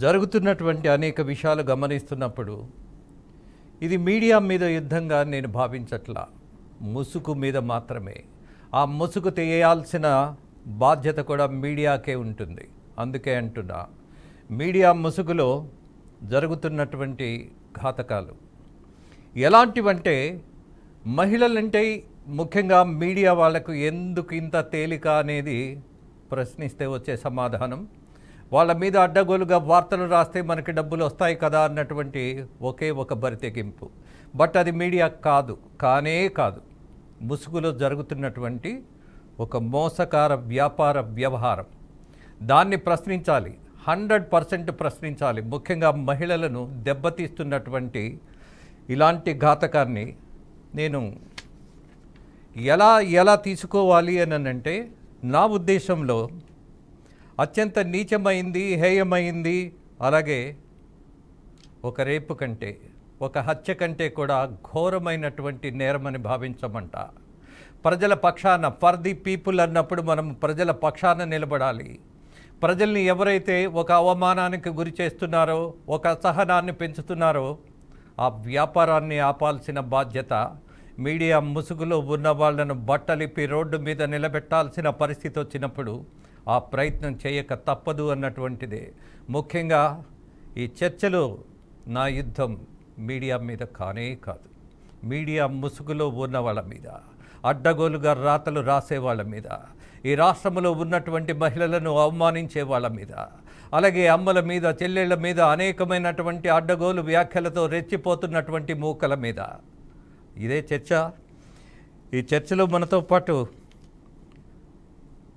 జరుగుతున్నటువంటి అనేక విషయాలు గమనిస్తున్నప్పుడు ఇది మీడియా మీద యుద్ధంగా నేను భావించట్లా, ముసుగు మీద మాత్రమే. ఆ ముసుగు తీయాల్సిన బాధ్యత కూడా మీడియాకే ఉంటుంది. అందుకే అంటున్నా, మీడియా ముసుగులో జరుగుతున్నటువంటి ఘాతకాలు ఎలాంటివంటే, మహిళలంటే ముఖ్యంగా మీడియా వాళ్లకు ఎందుకు ఇంత తేలిక అనేది ప్రశ్నిస్తే వచ్చే సమాధానం, వాళ్ళ మీద అడ్డగోలుగా వార్తలు రాస్తే మనకి డబ్బులు వస్తాయి కదా అన్నటువంటి ఒకే ఒక బరితెగింపు. బట్ అది మీడియా కాదు, కానే కాదు. ముసుగులో జరుగుతున్నటువంటి ఒక మోసకార వ్యాపార వ్యవహారం. దాన్ని ప్రశ్నించాలి, 100% ప్రశ్నించాలి. ముఖ్యంగా మహిళలను దెబ్బతీస్తున్నటువంటి ఇలాంటి ఘాతకాన్ని నేను ఎలా తీసుకోవాలి అని అంటే, నా ఉద్దేశంలో అత్యంత నీచమైంది, హేయమైంది, అలాగే ఒక రేపు కంటే, ఒక హత్య కంటే కూడా ఘోరమైనటువంటి నేరమని భావించమంట. ప్రజల పక్షాన, ఫర్ ది పీపుల్ అన్నప్పుడు మనం ప్రజల పక్షాన నిలబడాలి. ప్రజల్ని ఎవరైతే ఒక అవమానానికి గురి చేస్తున్నారో, ఒక అసహనాన్ని పెంచుతున్నారో, ఆ వ్యాపారాన్ని ఆపాల్సిన బాధ్యత మీడియా ముసుగులో ఉన్న వాళ్ళను బట్టలిప్పి రోడ్డు మీద నిలబెట్టాల్సిన పరిస్థితి వచ్చినప్పుడు ఆ ప్రయత్నం చేయక తప్పదు అన్నటువంటిదే. ముఖ్యంగా ఈ చర్చలో నా యుద్ధం మీడియా మీద కానే కాదు, మీడియా ముసుగులో ఉన్న వాళ్ళ మీద, అడ్డగోలుగా రాతలు రాసే వాళ్ళ మీద, ఈ రాష్ట్రంలో ఉన్నటువంటి మహిళలను అవమానించే వాళ్ళ మీద, అలాగే అమ్మల మీద, చెల్లెళ్ళ మీద అనేకమైనటువంటి అడ్డగోలు వ్యాఖ్యలతో రెచ్చిపోతున్నటువంటి మూకల మీద. ఇదే చర్చ. ఈ చర్చలో మనతో పాటు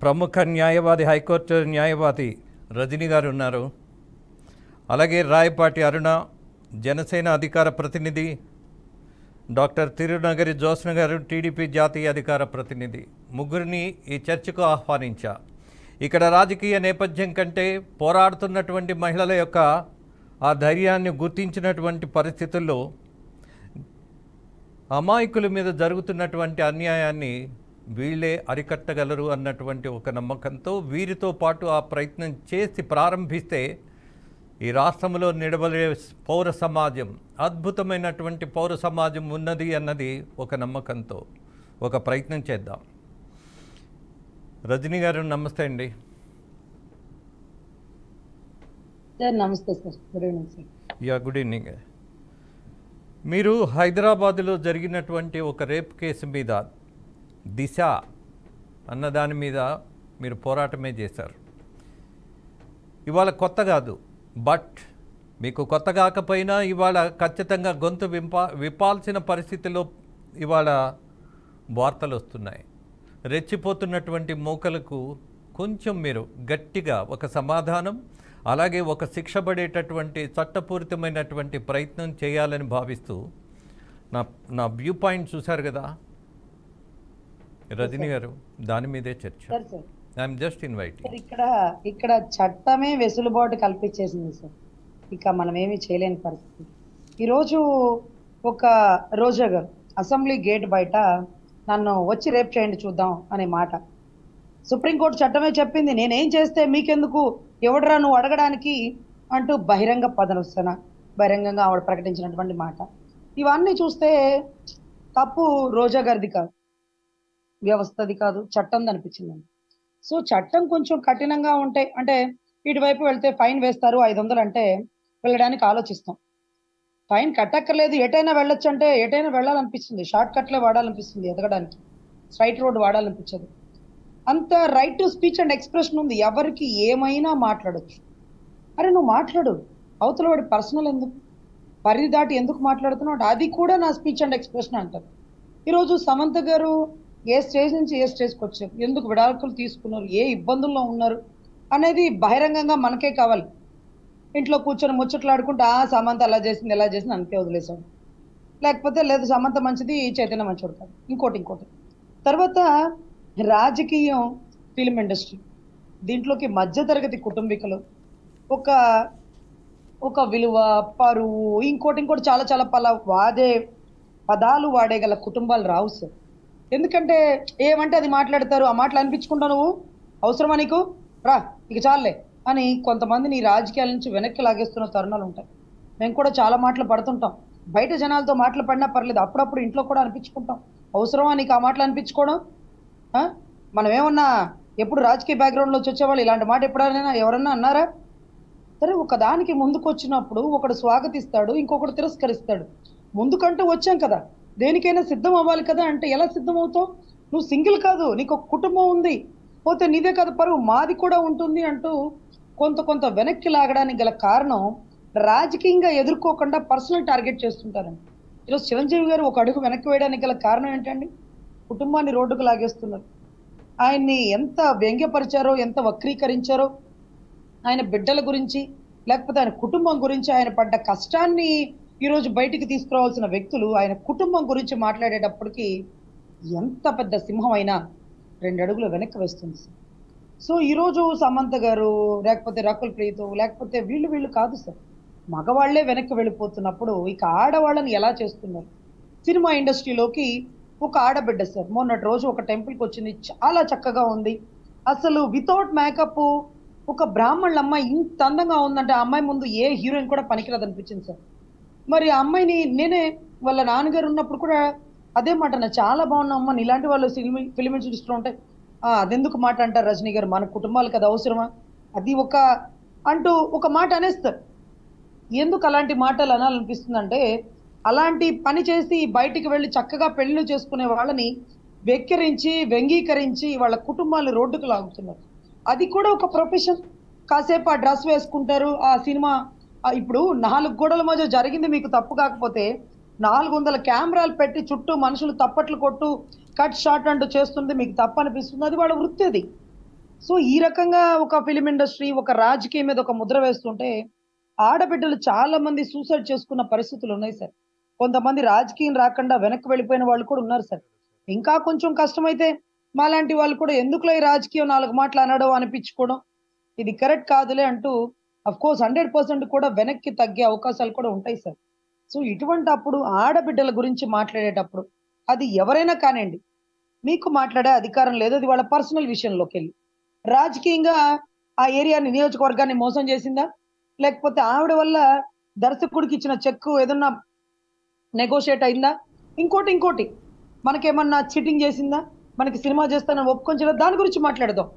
ప్రముఖ న్యాయవాది, హైకోర్టు న్యాయవాది రజనీ గారు ఉన్నారు. అలాగే రాయపాటి అరుణ, జనసేన అధికార ప్రతినిధి, డాక్టర్ తిరునగరి జోస్న గారు, టీడీపీ జాతీయ అధికార ప్రతినిధి. ముగ్గురిని ఈ చర్చకు ఆహ్వానించా. ఇక్కడ రాజకీయ నేపథ్యం కంటే పోరాడుతున్నటువంటి మహిళల యొక్క ఆ ధైర్యాన్ని గుర్తించినటువంటి పరిస్థితుల్లో అమాయకుల మీద జరుగుతున్నటువంటి అన్యాయాన్ని వీళ్ళే అరికట్టగలరు అన్నటువంటి ఒక నమ్మకంతో వీరితో పాటు ఆ ప్రయత్నం చేసి ప్రారంభిస్తే ఈ రాష్ట్రంలో నిలబడే పౌర సమాజం, అద్భుతమైనటువంటి పౌర సమాజం ఉన్నది అన్నది ఒక నమ్మకంతో ఒక ప్రయత్నం చేద్దాం. రజనీ గారు నమస్తే అండి. నమస్తే sir. Good evening sir. Good evening. మీరు హైదరాబాదులో జరిగినటువంటి ఒక రేప్ కేసు మీద, దిశ అన్నదాని మీద మీరు పోరాటమే చేశారు. ఇవాళ కొత్త కాదు, బట్ మీకు కొత్త కాకపోయినా ఇవాళ ఖచ్చితంగా గొంతు విప్పాల్సిన పరిస్థితిలో ఇవాళ వార్తలు వస్తున్నాయి. రెచ్చిపోతున్నటువంటి మూకలకు కొంచెం మీరు గట్టిగా ఒక సమాధానం, అలాగే ఒక శిక్ష పడేటటువంటి చట్టపూరితమైనటువంటి ప్రయత్నం చేయాలని భావిస్తూ నా వ్యూ పాయింట్ చూశారు కదా రజనీ గారు, దాని మీదే చర్చ. I'm just inviting. ఇక్కడ చట్టమే వెసులుబాటు కల్పించేసింది సార్. ఇక మనం ఏమీ చేయలేని పరిస్థితి. ఈరోజు ఒక రోజా గారు అసెంబ్లీ గేట్ బయట నన్ను వచ్చి రేప్ చేయండి చూద్దాం అనే మాట. సుప్రీంకోర్టు చట్టమే చెప్పింది, నేనేం చేస్తే మీకెందుకు, ఎవడరా నువ్వు అడగడానికి అంటూ బహిరంగ ప్రదర్శన, బహిరంగంగా ఆవిడ ప్రకటించినటువంటి మాట. ఇవన్నీ చూస్తే తప్పు రోజా గారిది కాదు, వ్యవస్థది కాదు, చట్టంది అనిపించింది. సో చట్టం కొంచెం కఠినంగా ఉంటే, అంటే ఇటువైపు వెళ్తే ఫైన్ వేస్తారు 500 అంటే వెళ్ళడానికి ఆలోచిస్తాం. ఫైన్ కట్టక్కర్లేదు, ఎటైనా వెళ్ళొచ్చు అంటే ఎటైనా వెళ్ళాలనిపిస్తుంది, షార్ట్ కట్లే వాడాలనిపిస్తుంది, ఎదగడానికి స్ట్రైట్ రోడ్ వాడాలనిపించదు. అంత right to speech and expression ఉంది, ఎవరికి ఏమైనా మాట్లాడచ్చు. అరే నువ్వు మాట్లాడు, అవతల వాడి పర్సనల్ ఎందుకు, పరిధి దాటి ఎందుకు మాట్లాడుతున్నావు, అది కూడా నా స్పీచ్ అండ్ ఎక్స్ప్రెషన్ అంటారు. ఈరోజు సమంత గారు ఏ స్టేజ్ నుంచి ఏ స్టేజ్కి వచ్చారు, ఎందుకు విడాకులు తీసుకున్నారు, ఏ ఇబ్బందుల్లో ఉన్నారు అనేది బహిరంగంగా మనకే కావాలి. ఇంట్లో కూర్చొని ముచ్చట్లాడుకుంటూ సమంత అలా చేసింది ఎలా చేసింది అంతే వదిలేసాడు, లేకపోతే లేదు సమంత మంచిది చైతన్య మంచోడు కాదు, ఇంకోటి. తర్వాత రాజకీయం, ఫిల్మ్ ఇండస్ట్రీ, దీంట్లోకి మధ్యతరగతి కుటుంబీకులు, ఒక విలువ, పరువు, ఇంకోటి చాలా పదాలు వాడేగల కుటుంబాలు రావు సార్. ఎందుకంటే ఏమంటే అది మాట్లాడతారు, ఆ మాటలు అనిపించుకుంటా, నువ్వు అవసరమా నీకు, రా ఇక చాలే అని కొంతమందిని ఈ రాజకీయాల నుంచి వెనక్కి లాగేస్తున్న తరుణాలు ఉంటాయి. మేము కూడా చాలా మాటలు పడుతుంటాం. బయట జనాలతో మాటలు పడినా పర్లేదు, అప్పుడప్పుడు ఇంట్లో కూడా అనిపించుకుంటాం. అవసరమా నీకు ఆ మాటలు అనిపించుకోవడం? ఆ? మనం ఏమన్నా ఎప్పుడు రాజకీయ బ్యాక్గ్రౌండ్లో వచ్చేవాళ్ళు ఇలాంటి మాట ఎప్పుడైనా ఎవరన్నా అన్నారా? సరే, ఒకదానికి ముందుకు వచ్చినప్పుడు ఒకడు స్వాగతిస్తాడు, ఇంకొకడు తిరస్కరిస్తాడు. ముందుకంటూ వచ్చాం కదా, దేనికైనా సిద్ధం అవ్వాలి కదా. అంటే ఎలా సిద్ధం అవుతావు? నువ్వు సింగిల్ కాదు, నీకు ఒక కుటుంబం ఉంది, పోతే నీదే కాదు పరువు మాది కూడా ఉంటుంది అంటూ కొంత వెనక్కి లాగడానికి గల కారణం రాజకీయంగా ఎదుర్కోకుండా పర్సనల్ టార్గెట్ చేస్తుంటారండి. ఈరోజు చిరంజీవి గారు ఒక అడుగు వెనక్కి వేయడానికి గల కారణం ఏంటండి? కుటుంబాన్ని రోడ్డుకు లాగేస్తున్నారు. ఆయన్ని ఎంత వ్యంగ్యపరిచారో, ఎంత వక్రీకరించారో, ఆయన బిడ్డల గురించి లేకపోతే ఆయన కుటుంబం గురించి, ఆయన పడ్డ కష్టాన్ని ఈరోజు బయటికి తీసుకురావాల్సిన వ్యక్తులు ఆయన కుటుంబం గురించి మాట్లాడేటప్పటికి ఎంత పెద్ద సింహం అయినా 2 అడుగులు వెనక్కి వేస్తుంది సార్. సో ఈరోజు సమంత గారు లేకపోతే రకుల్ ప్రీత్ లేకపోతే వీళ్ళు కాదు సార్, మగవాళ్లే వెనక్కి వెళ్ళిపోతున్నప్పుడు ఇక ఆడవాళ్ళని ఎలా చేస్తున్నారు? సినిమా ఇండస్ట్రీలోకి ఒక ఆడబిడ్డ సార్ మొన్నటి రోజు ఒక టెంపుల్కి వచ్చింది, చాలా చక్కగా ఉంది. అసలు వితౌట్ మేకప్ ఒక బ్రాహ్మణుల అమ్మాయి ఇంత అందంగా ఉందంటే ఆ అమ్మాయి ముందు ఏ హీరోయిన్ కూడా పనికిరాదు అనిపించింది సార్. మరి ఆ అమ్మాయిని నేనే వాళ్ళ నాన్నగారు ఉన్నప్పుడు కూడా అదే మాట అన్న, చాలా బాగున్నా అమ్మ, ఇలాంటి వాళ్ళు ఫిలిం ఇండస్ట్రీలో ఉంటాయి. అదెందుకు మాట అంటారు రజనీ గారు, మన కుటుంబాలకు అది అవసరమా? అది అంటూ ఒక మాట అనేస్తారు. ఎందుకు అలాంటి మాటలు అనాలనిపిస్తుందంటే, అలాంటి పని చేసి బయటికి వెళ్ళి చక్కగా పెళ్లిళ్ళు చేసుకునే వాళ్ళని వెక్కిరించి వ్యంగీకరించి వాళ్ళ కుటుంబాలు రోడ్డుకు లాగుతున్నారు. అది కూడా ఒక ప్రొఫెషన్. కాసేపు ఆ డ్రెస్ వేసుకుంటారు, ఆ సినిమా. ఇప్పుడు 4 గోడల మధ్య జరిగింది మీకు తప్పు కాకపోతే 400 కెమెరాలు పెట్టి చుట్టూ మనుషులు తప్పట్లు కొట్టు కట్ షాట్ అంటూ చేస్తుంది మీకు తప్పు అనిపిస్తుంది, అది వాళ్ళ వృత్తి అది. సో ఈ రకంగా ఒక ఫిలిం ఇండస్ట్రీ ఒక రాజకీయం మీద ఒక ముద్ర వేస్తుంటే ఆడబిడ్డలు చాలా మంది సూసైడ్ చేసుకున్న పరిస్థితులు ఉన్నాయి సార్. కొంతమంది రాజకీయం రాకుండా వెనక్కి వెళ్ళిపోయిన వాళ్ళు కూడా ఉన్నారు సార్. ఇంకా కొంచెం కష్టమైతే మాలాంటి వాళ్ళు కూడా ఎందుకులో ఈ రాజకీయం 4 మాటలు అనడం అనిపించుకోవడం, ఇది కరెక్ట్ కాదులే అంటూ అఫ్ కోర్స్ 100% కూడా వెనక్కి తగ్గే అవకాశాలు కూడా ఉంటాయి సార్. సో ఇటువంటి అప్పుడు ఆడబిడ్డల గురించి మాట్లాడేటప్పుడు అది ఎవరైనా కానివ్వండి, మీకు మాట్లాడే అధికారం లేదు, అది వాళ్ళ పర్సనల్ విషయంలోకి వెళ్ళి రాజకీయంగా ఆ ఏరియాని నియోజకవర్గాన్ని మోసం చేసిందా, లేకపోతే ఆవిడ వల్ల దర్శకుడికి ఇచ్చిన చెక్కు ఏదన్నా నెగోషియేట్ అయిందా, ఇంకోటి మనకేమన్నా చీటింగ్ చేసిందా, మనకి సినిమా చేస్తానని ఒప్పుకొని దాని గురించి మాట్లాడదాం.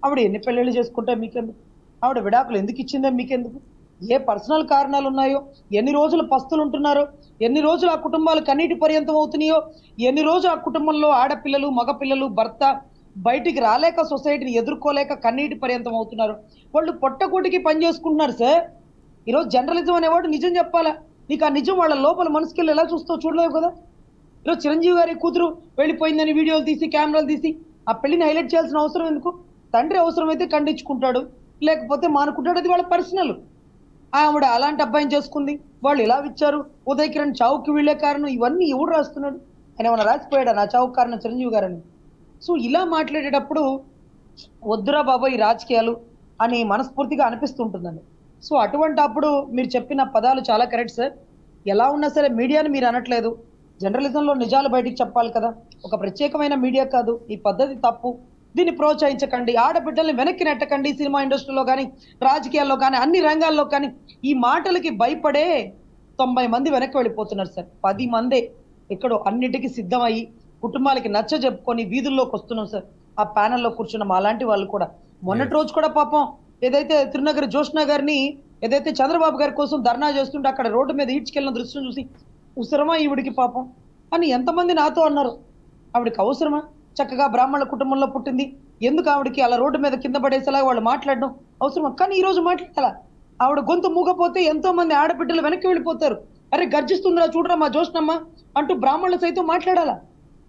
ఆవిడ ఎన్ని పెళ్ళిళ్ళు చేసుకుంటే మీకెందుకు, ఆవిడ విడాకులు ఎందుకు ఇచ్చిందో మీకెందుకు, ఏ పర్సనల్ కారణాలు ఉన్నాయో, ఎన్ని రోజులు పస్తులు ఉంటున్నారో, ఎన్ని రోజులు ఆ కుటుంబాలు కన్నీటి పర్యంతం అవుతున్నాయో, ఎన్ని రోజులు ఆ కుటుంబంలో ఆడపిల్లలు మగపిల్లలు భర్త బయటికి రాలేక సొసైటీని ఎదుర్కోలేక కన్నీటి పర్యంతం అవుతున్నారు. వాళ్ళు పొట్టకూటికి పని చేసుకుంటున్నారు సార్. ఈరోజు జర్నలిజం అనేవాడు నిజం చెప్పాలా, నీకు ఆ నిజం వాళ్ళ లోపల మనసుకెళ్ళి ఎలా చూస్తావు చూడలేవు కదా. ఈరోజు చిరంజీవి గారి కూతురు వెళ్ళిపోయిందని వీడియోలు తీసి కెమెరాలు తీసి ఆ పెళ్లిని హైలైట్ చేయాల్సిన అవసరం ఎందుకు? తండ్రి అవసరమైతే ఖండించుకుంటాడు, లేకపోతే మానుకుంటాడు, అది వాళ్ళ పర్సనల్. ఆవిడ అలాంటి అబ్బాయిని చేసుకుంది, వాళ్ళు ఇలా ఇచ్చారు, ఉదయ్ కిరణ్ చావుకి వీళ్ళే కారణం, ఇవన్నీ ఎవడు రాస్తున్నాడు? ఆయన ఏమైనా రాసిపోయాడా నా చావుకు కారణం చిరంజీవి గారని? సో ఇలా మాట్లాడేటప్పుడు వద్దురా బాబా ఈ రాజకీయాలు అని మనస్ఫూర్తిగా అనిపిస్తుంటుందండి. సో అటువంటి అప్పుడు మీరు చెప్పిన పదాలు చాలా కరెక్ట్ సార్. ఎలా ఉన్నా సరే మీడియాని మీరు అనట్లేదు, జర్నలిజంలో నిజాలు బయటికి చెప్పాలి కదా, ఒక ప్రత్యేకమైన మీడియా కాదు. ఈ పద్ధతి తప్పు, దీన్ని ప్రోత్సహించకండి, ఆడబిడ్డల్ని వెనక్కి నెట్టకండి. సినిమా ఇండస్ట్రీలో కానీ రాజకీయాల్లో కానీ అన్ని రంగాల్లో కానీ ఈ మాటలకి భయపడే 90 మంది వెనక్కి వెళ్ళిపోతున్నారు సార్. 10 మందే ఎక్కడో అన్నిటికీ సిద్ధమయ్యి కుటుంబాలకి నచ్చ చెప్పుకొని వీధుల్లోకి వస్తున్నాం సార్. ఆ ప్యానెల్లో కూర్చున్న మా లాంటి వాళ్ళు కూడా మొన్నటి రోజు కూడా పాపం ఏదైతే తిరునగరి జోష్నా గారిని ఏదైతే చంద్రబాబు గారి కోసం ధర్నా చేస్తుంటే అక్కడ రోడ్డు మీద ఈడ్చుకెళ్ళిన దృశ్యం చూసి అవసరమా ఈవిడికి పాపం అని ఎంతమంది నాతో అన్నారు. ఆవిడకి అవసరమా? చక్కగా బ్రాహ్మణుల కుటుంబంలో పుట్టింది, ఎందుకు ఆవిడకి అలా రోడ్డు మీద కింద పడేసేలా వాళ్ళు మాట్లాడడం అవసరమా? కానీ ఈ రోజు మాట్లాడాలా? ఆవిడ గొంతు మూగపోతే ఎంతో మంది ఆడబిడ్డలు వెనక్కి వెళ్ళిపోతారు. అరే గర్జిస్తుందిరా చూడరా మా జోష్నమ్మ అంటూ బ్రాహ్మణులు సైతం మాట్లాడాలా?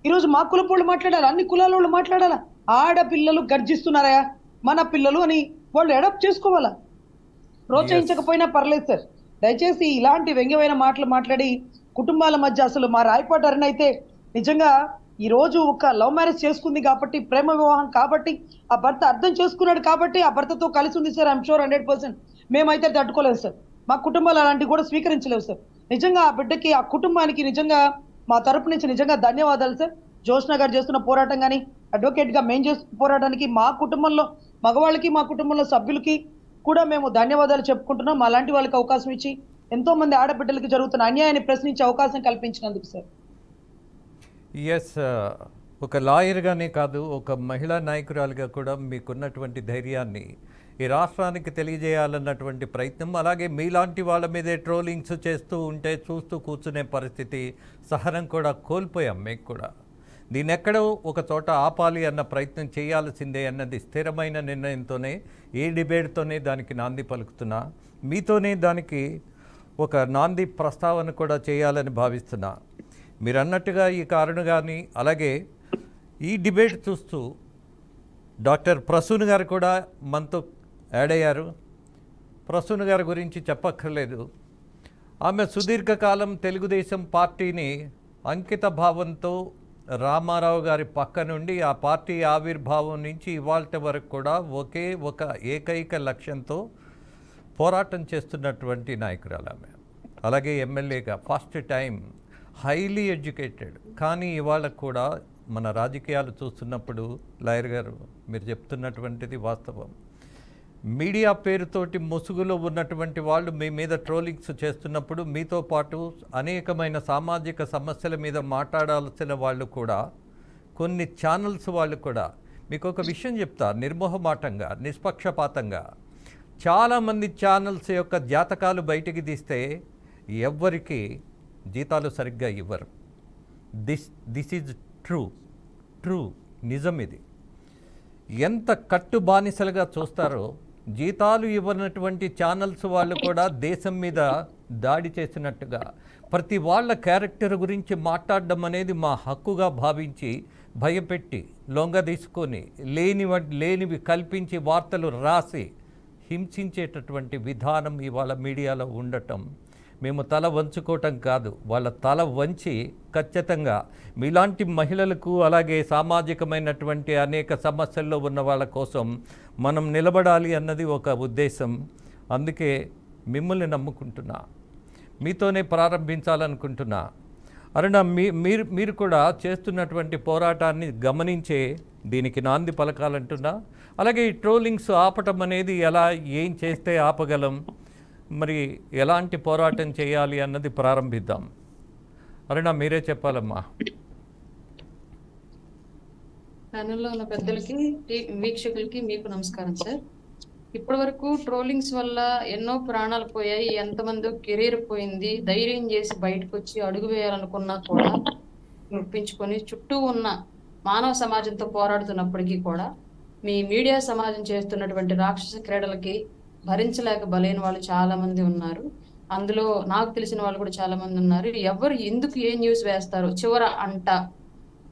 ఈరోజు మా కులపు వాళ్ళు మాట్లాడాలా, అన్ని కులాల వాళ్ళు మాట్లాడాలా? ఆడపిల్లలు గర్జిస్తున్నారా మన పిల్లలు అని వాళ్ళు అడాప్ట్ చేసుకోవాలా? ప్రోత్సహించకపోయినా పర్లేదు సార్. దయచేసి ఇలాంటి వ్యంగ్యమైన మాటలు మాట్లాడి కుటుంబాల మధ్య అసలు మా రాయపాటి అరుణ అయితే నిజంగా ఈ రోజు ఒక లవ్ మ్యారేజ్ చేసుకుంది కాబట్టి, ప్రేమ వివాహం కాబట్టి, ఆ భర్త అర్థం చేసుకున్నాడు కాబట్టి ఆ భర్తతో కలిసి ఉంది సార్. I'm sure 100%. మేమైతే తట్టుకోలేదు సార్, మా కుటుంబాలు అలాంటివి కూడా స్వీకరించలేవు సార్. నిజంగా ఆ బిడ్డకి ఆ కుటుంబానికి నిజంగా మా తరపు నుంచి నిజంగా ధన్యవాదాలు సార్. జోష్నా గారు చేస్తున్న పోరాటం కానీ అడ్వకేట్గా మేము చేస్తున్న పోరాటానికి మా కుటుంబంలో మగవాళ్ళకి మా కుటుంబంలో సభ్యులకి కూడా మేము ధన్యవాదాలు చెప్పుకుంటున్నాం. అలాంటి వాళ్ళకి అవకాశం ఇచ్చి ఎంతో మంది ఆడబిడ్డలకి జరుగుతున్న అన్యాయాన్ని ప్రశ్నించే అవకాశం కల్పించినందుకు సార్. ఎస్, ఒక లాయర్గానే కాదు, ఒక మహిళా నాయకురాలుగా కూడా మీకున్నటువంటి ధైర్యాన్ని ఈ రాష్ట్రానికి తెలియజేయాలన్నటువంటి ప్రయత్నం, అలాగే మీలాంటి వాళ్ళ మీదే ట్రోలింగ్స్ చేస్తూ ఉంటే చూస్తూ కూర్చునే పరిస్థితి, సహనం కూడా కోల్పోయాం మేము కూడా. దీన్ని ఎక్కడో ఒక చోట ఆపాలి అన్న ప్రయత్నం చేయాల్సిందే అన్నది స్థిరమైన నిర్ణయంతోనే, ఏ డిబేట్తోనే దానికి నాంది పలుకుతున్నా, మీతోనే దానికి ఒక నాంది ప్రస్తావన కూడా చేయాలని భావిస్తున్నా. మీరు అన్నట్టుగా ఈ కారణం కానీ, అలాగే ఈ డిబేట్ చూస్తూ డాక్టర్ ప్రసూన్ గారు కూడా మనతో యాడ్ అయ్యారు. ప్రసూన్ గారి గురించి చెప్పక్కర్లేదు. ఆమె సుదీర్ఘకాలం తెలుగుదేశం పార్టీని అంకిత భావంతో రామారావు గారి పక్క నుండి ఆ పార్టీ ఆవిర్భావం నుంచి ఇవాళ వరకు కూడా ఒకే ఒక ఏకైక లక్ష్యంతో పోరాటం చేస్తున్నటువంటి నాయకురాలు ఆమె. అలాగే ఎమ్మెల్యేగా ఫస్ట్ టైం, హైలీ ఎడ్యుకేటెడ్. కానీ ఇవాళ కూడా మన రాజకీయాలు చూస్తున్నప్పుడు లాయర్ గారు మీరు చెప్తున్నటువంటిది వాస్తవం. మీడియా పేరుతోటి ముసుగులో ఉన్నటువంటి వాళ్ళు మీ మీద ట్రోలింగ్స్ చేస్తున్నప్పుడు మీతో పాటు అనేకమైన సామాజిక సమస్యల మీద మాట్లాడాల్సిన వాళ్ళు కూడా, కొన్ని ఛానల్స్ వాళ్ళు కూడా, మీకు ఒక విషయం చెప్తా నిర్మోహమాటంగా, నిష్పక్షపాతంగా, చాలామంది ఛానల్స్ యొక్క జాతకాలు బయటికి తీస్తే ఎవ్వరికి జీతాలు సరిగ్గా ఇవ్వరు. దిస్ ఈజ్ ట్రూ నిజం. ఇది ఎంత కట్టు బానిసలుగా చూస్తారో, జీతాలు ఇవ్వనటువంటి ఛానల్స్ వాళ్ళు కూడా దేశం మీద దాడి చేసినట్టుగా ప్రతి వాళ్ళ క్యారెక్టర్ గురించి మాట్లాడడం అనేది మా హక్కుగా భావించి భయపెట్టి లొంగ తీసుకొని లేనివి కల్పించి వార్తలు రాసి హింసించేటటువంటి విధానం ఇవాళ మీడియాలో ఉండటం మేము తల వంచుకోవటం కాదు, వాళ్ళ తల వంచి ఖచ్చితంగా మీలాంటి మహిళలకు, అలాగే సామాజికమైనటువంటి అనేక సమస్యల్లో ఉన్న వాళ్ళ కోసం మనం నిలబడాలి అన్నది ఒక ఉద్దేశం. అందుకే మిమ్మల్ని నమ్ముకుంటున్నా, మీతోనే ప్రారంభించాలనుకుంటున్నా. అరుణ, మీరు కూడా చేస్తున్నటువంటి పోరాటాన్ని గమనించే దీనికి నాంది పలకాలంటున్నా. అలాగే ఈ ట్రోలింగ్స్ ఆపటం అనేది ఎలా, ఏం చేస్తే ఆపగలం, మరి ఎలాంటి పోరాటం చేయాలి అన్నది ప్రారంభిద్దాం. అరుణ, మీరే చెప్పాలమ్మా. ప్యానెల్లో ఉన్న పెద్దలకి, వీక్షకులకి మీకు నమస్కారం సార్. ఇప్పటి వరకు ట్రోలింగ్స్ వల్ల ఎన్నో ప్రాణాలు పోయాయి, ఎంతమంది కెరీర్ పోయింది. ధైర్యం చేసి బయటకు వచ్చి అడుగు వేయాలనుకున్నా కూడా ఒప్పించుకొని చుట్టూ ఉన్న మానవ సమాజంతో పోరాడుతున్నప్పటికీ కూడా మీ మీడియా సమాజం చేస్తున్నటువంటి రాక్షస క్రీడలకి భరించలేక బలైన వాళ్ళు చాలా మంది ఉన్నారు. అందులో నాకు తెలిసిన వాళ్ళు కూడా చాలా మంది ఉన్నారు. ఎవరు ఎందుకు ఏ న్యూస్ వేస్తారు చివర అంట,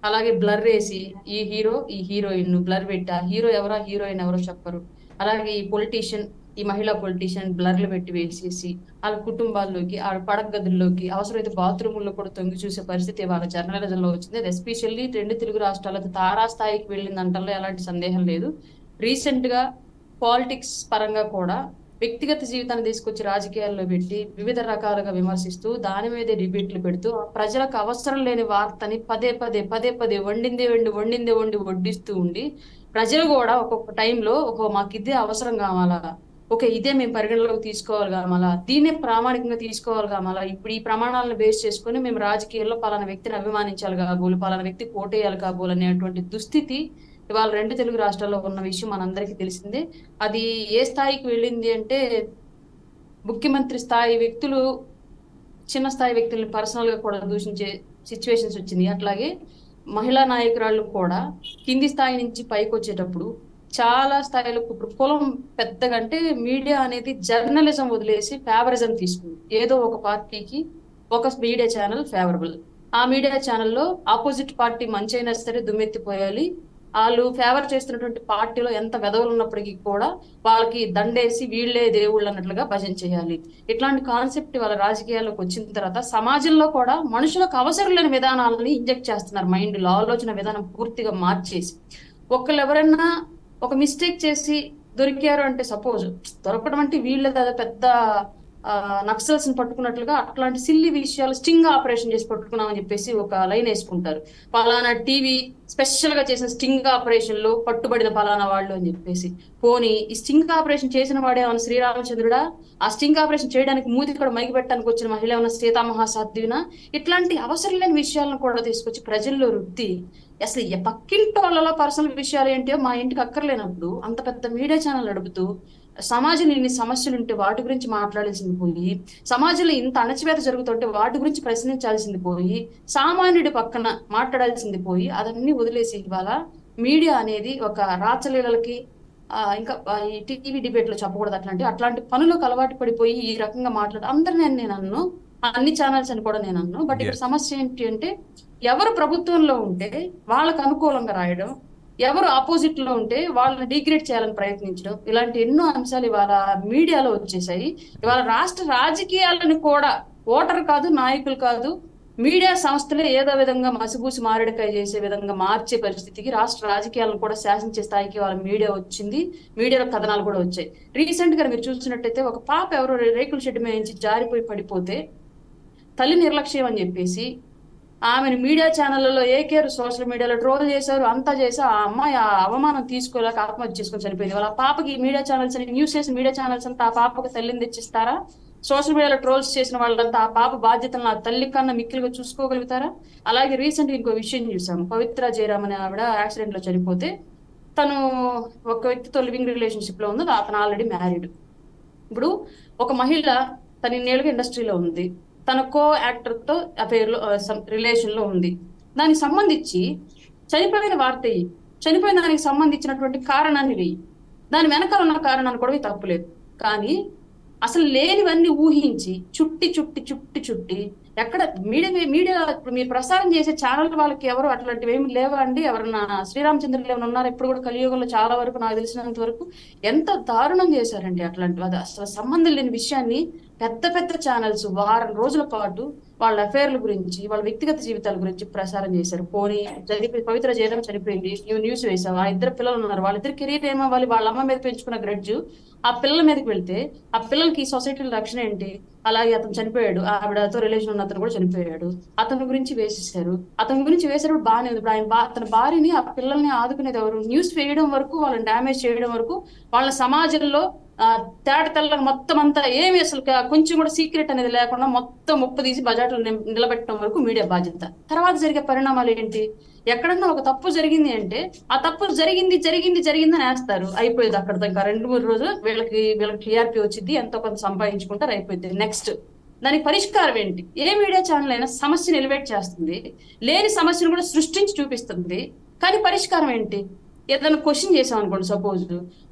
అలాగే బ్లర్ వేసి ఈ హీరో ఈ హీరోయిన్ బ్లర్ పెట్టి ఆ హీరో ఎవరో హీరోయిన్ ఎవరో చెప్పరు. అలాగే ఈ పొలిటీషియన్, ఈ మహిళా పొలిటీషియన్ బ్లర్లు పెట్టి వేసేసి వాళ్ళ కుటుంబాల్లోకి, ఆ పడక గదుల్లోకి, అవసరమైతే బాత్రూముల్లో కూడా తొంగి చూసే పరిస్థితి వాళ్ళ జర్నలిజంలో వచ్చింది. అది ఎస్పెషల్లీ 2 తెలుగు రాష్ట్రాలకు తారాస్థాయికి వెళ్ళింది అంటల్లో ఎలాంటి సందేహం లేదు. రీసెంట్ గా పాలిటిక్స్ పరంగా కూడా వ్యక్తిగత జీవితాన్ని తీసుకొచ్చి రాజకీయాల్లో పెట్టి వివిధ రకాలుగా విమర్శిస్తూ దాని మీదే డిబేట్లు పెడుతూ ప్రజలకు అవసరం లేని వార్తని పదే పదే వండిందే వండి వడ్డిస్తూ ఉండి, ప్రజలు కూడా ఒక్కొక్క టైంలో మాకు ఇదే అవసరం కావాలా, ఓకే ఇదే మేము పరిగణలోకి తీసుకోవాలి కావాలా, దీన్నే ప్రామాణికంగా తీసుకోవాలి కావాలా, ఇప్పుడు ఈ ప్రమాణాలను బేస్ చేసుకుని మేము రాజకీయాల్లో పలానా వ్యక్తిని అభిమానించాలి కాబోలు, పలానా వ్యక్తి కోటేయాలి కాబోలు అనేటువంటి దుస్థితి ఇవాళ 2 తెలుగు రాష్ట్రాల్లో ఉన్న విషయం మనందరికీ తెలిసిందే. అది ఏ స్థాయికి వెళ్ళింది అంటే, ముఖ్యమంత్రి స్థాయి వ్యక్తులు చిన్న స్థాయి వ్యక్తులను పర్సనల్ గా కూడా దూషించే సిచ్యువేషన్స్ వచ్చింది. అట్లాగే మహిళా నాయకురాళ్ళు కూడా కింది స్థాయి నుంచి పైకి వచ్చేటప్పుడు చాలా స్థాయిలో ఇప్పుడు కులం పెద్దగా, అంటే మీడియా అనేది జర్నలిజం వదిలేసి ఫేవరిజం తీసుకుంది. ఏదో ఒక పార్టీకి ఒక మీడియా ఛానల్ ఫేవరబుల్, ఆ మీడియా ఛానల్లో ఆపోజిట్ పార్టీ మంచి అయినా సరే దుమ్మెత్తిపోయాలి, వాళ్ళు ఫేవర్ చేస్తున్నటువంటి పార్టీలో ఎంత వెధవలు ఉన్నప్పటికీ కూడా వాళ్ళకి దండేసి వీళ్లే దేవుళ్ళు అన్నట్లుగా భజన చేయాలి. ఇట్లాంటి కాన్సెప్ట్ వాళ్ళ రాజకీయాల్లోకి వచ్చిన తర్వాత సమాజంలో కూడా మనుషులకు అవసరం లేని విధానాలని ఇంజెక్ట్ చేస్తున్నారు. మైండ్లో ఆలోచన విధానం పూర్తిగా మార్చేసి, ఒకళ్ళు ఎవరైనా ఒక మిస్టేక్ చేసి దొరికారు అంటే, సపోజ్ దొరకడం అంటే వీళ్ళది పెద్ద నక్సల్స్ ని పట్టుకున్నట్లుగా అట్లాంటి సిల్లి విషయాలు స్టింగ్ ఆపరేషన్ చేసి పట్టుకున్నామని చెప్పేసి ఒక లైన్ వేసుకుంటారు. పలానా టీవీ స్పెషల్ గా చేసిన స్టింగ్ ఆపరేషన్ లో పట్టుబడిన పలానా వాళ్ళు అని చెప్పేసి. పోనీ ఈ స్టింగ్ ఆపరేషన్ చేసిన వాడే ఏమన్నా శ్రీరామచంద్రుడా? ఆ స్టింగ్ ఆపరేషన్ చేయడానికి మూతి కూడా మైకి పెట్టడానికి వచ్చిన మహిళ ఏమన్నా సీతామహాసాధ్వినా? ఇట్లాంటి అవసరం లేని విషయాలను కూడా తీసుకొచ్చి ప్రజల్లో రుద్ది అసలు పక్కింటి వాళ్ళలో పర్సనల్ విషయాలు ఏంటో మా ఇంటికి అక్కర్లేనప్పుడు అంత పెద్ద మీడియా ఛానల్ నడుపుతూ సమాజంలో ఇన్ని సమస్యలు ఉంటే వాటి గురించి మాట్లాడాల్సింది పోయి, సమాజంలో ఇంత అణచివేత జరుగుతుంటే వాటి గురించి ప్రశ్నించాల్సింది పోయి, సామాన్యుడి పక్కన మాట్లాడాల్సింది పోయి, అదన్నీ వదిలేసి ఇవాళ మీడియా అనేది ఒక రాచలీలకి ఇంకా ఈ టీవీ డిబేట్ లో చెప్పకూడదు అట్లాంటి పనులకు అలవాటు పడిపోయి ఈ రకంగా అందరినీ నేను అన్ను, అన్ని ఛానల్స్ అని కూడా నేను అన్ను. బట్ ఇక్కడ సమస్య ఏంటి అంటే, ఎవరు ప్రభుత్వంలో ఉంటే వాళ్ళకు అనుకూలంగా రాయడం, ఎవరు ఆపోజిట్ లో ఉంటే వాళ్ళని డిగ్రేడ్ చేయాలని ప్రయత్నించడం, ఇలాంటి ఎన్నో అంశాలు ఇవాళ మీడియాలో వచ్చేసాయి. ఇవాళ రాష్ట్ర రాజకీయాలను కూడా ఓటర్ కాదు, నాయకులు కాదు, మీడియా సంస్థలే ఏదో విధంగా మసిబూసి మారేడుకాయ చేసే విధంగా మార్చే పరిస్థితికి, రాష్ట్ర రాజకీయాలను కూడా శాసించే స్థాయికి వాళ్ళ మీడియా వచ్చింది. మీడియాలో కథనాలు కూడా వచ్చాయి. రీసెంట్ గా మీరు చూసినట్టయితే ఒక పాప ఎవరో రేకుల షెడ్ మీద నుంచి జారిపోయి పడిపోతే తల్లి నిర్లక్ష్యం అని చెప్పేసి ఆమెను మీడియా ఛానళ్లలో ఏకేరు, సోషల్ మీడియాలో ట్రోల్ చేశారు, అంతా చేసి ఆ అమ్మాయి ఆ అవమానం తీసుకోలేక ఆత్మహత్య చేసుకొని చనిపోయింది. వాళ్ళ పాపకి మీడియా ఛానల్స్ అని, న్యూస్ చేసిన మీడియా ఛానల్స్ అంతా ఆ పాపకు తల్లిని తెచ్చిస్తారా? సోషల్ మీడియాలో ట్రోల్స్ చేసిన వాళ్ళంతా ఆ పాప బాధ్యతలను ఆ తల్లి కన్నా మిక్కిలిగా చూసుకోగలుగుతారా? అలాగే రీసెంట్ ఇంకో విషయం చూసాము. పవిత్ర జయరామ్ అనే ఆవిడ యాక్సిడెంట్ లో చనిపోతే తను ఒక వ్యక్తితో లివింగ్ రిలేషన్షిప్ లో ఉంది, అతను ఆల్రెడీ మ్యారీడ్. ఇప్పుడు ఒక మహిళ తన ఇన్నేళ్ళుగా ఇండస్ట్రీలో ఉంది, తన కో యాక్టర్ తో అఫేర్ లో రిలేషన్ లో ఉంది. దానికి సంబంధించి చనిపోయిన వార్త, చనిపోయిన దానికి సంబంధించినటువంటి కారణాన్ని వెయ్యి, దాని వెనకాల ఉన్న కారణాన్ని కూడా తప్పులేదు. కానీ అసలు లేనివన్నీ ఊహించి చుట్టి ఎక్కడ మీడియా మీరు ప్రసారం చేసే ఛానల్ వాళ్ళకి ఎవరు అట్లాంటివి ఏమి లేవా అండి? ఎవరన్నా శ్రీరామచంద్రులు ఏమైనా ఉన్నారా? ఇప్పుడు కూడా కలియుగంలో చాలా వరకు నాకు తెలిసినంత వరకు ఎంత దారుణం చేశారండి అట్లాంటివి. అది అసలు సంబంధం లేని విషయాన్ని పెద్ద ఛానల్స్ వారం రోజుల పాటు వాళ్ళ అఫేర్ల గురించి, వాళ్ళ వ్యక్తిగత జీవితాల గురించి ప్రసారం చేశారు. పోనీ పవిత్ర జయరామ్ చనిపోయింది, న్యూస్ వేసావు, ఆ ఇద్దరు పిల్లలు ఉన్నారు, వాళ్ళిద్దరు కెరీర్ ఏమవ్వాలి? వాళ్ళ అమ్మ మీద పెంచుకున్న గ్రడ్జు ఆ పిల్లల మీదకి వెళ్తే ఆ పిల్లలకి ఈ సొసైటీలో రక్షణ ఏంటి? అలాగే అతను చనిపోయాడు, ఆవిడతో రిలేషన్ ఉన్న అతను కూడా చనిపోయాడు, అతని గురించి వేసేసారు. అతని గురించి వేసేటప్పుడు బాగానే ఉంది. ఇప్పుడు అతని భార్యని, ఆ పిల్లల్ని ఆదుకునేది ఎవరు? న్యూస్ వేయడం వరకు, వాళ్ళని డ్యామేజ్ చేయడం వరకు, వాళ్ళ సమాజంలో తేటతెల్లని మొత్తం అంతా ఏమి అసలు కొంచెం కూడా సీక్రెట్ అనేది లేకుండా మొత్తం ముప్పు తీసి బజార్లో నిలబెట్టడం వరకు మీడియా బాధ్యత. తర్వాత జరిగే పరిణామాలు ఏంటి? ఎక్కడన్నా ఒక తప్పు జరిగింది అంటే ఆ తప్పు జరిగింది అని వేస్తారు, అయిపోయింది అక్కడ. ఇంకా 2-3 రోజులు వీళ్ళకి టీఆర్పీ వచ్చింది, ఎంతో కొంత సంపాదించుకుంటారు, అయిపోయింది. నెక్స్ట్ దానికి పరిష్కారం ఏంటి? ఏ మీడియా ఛానల్ అయినా సమస్యను ఎలివేట్ చేస్తుంది, లేని సమస్యను కూడా సృష్టించి చూపిస్తుంది. కానీ పరిష్కారం ఏంటి? ఏదైనా క్వశ్చన్ చేసాం అనుకోండి, సపోజ్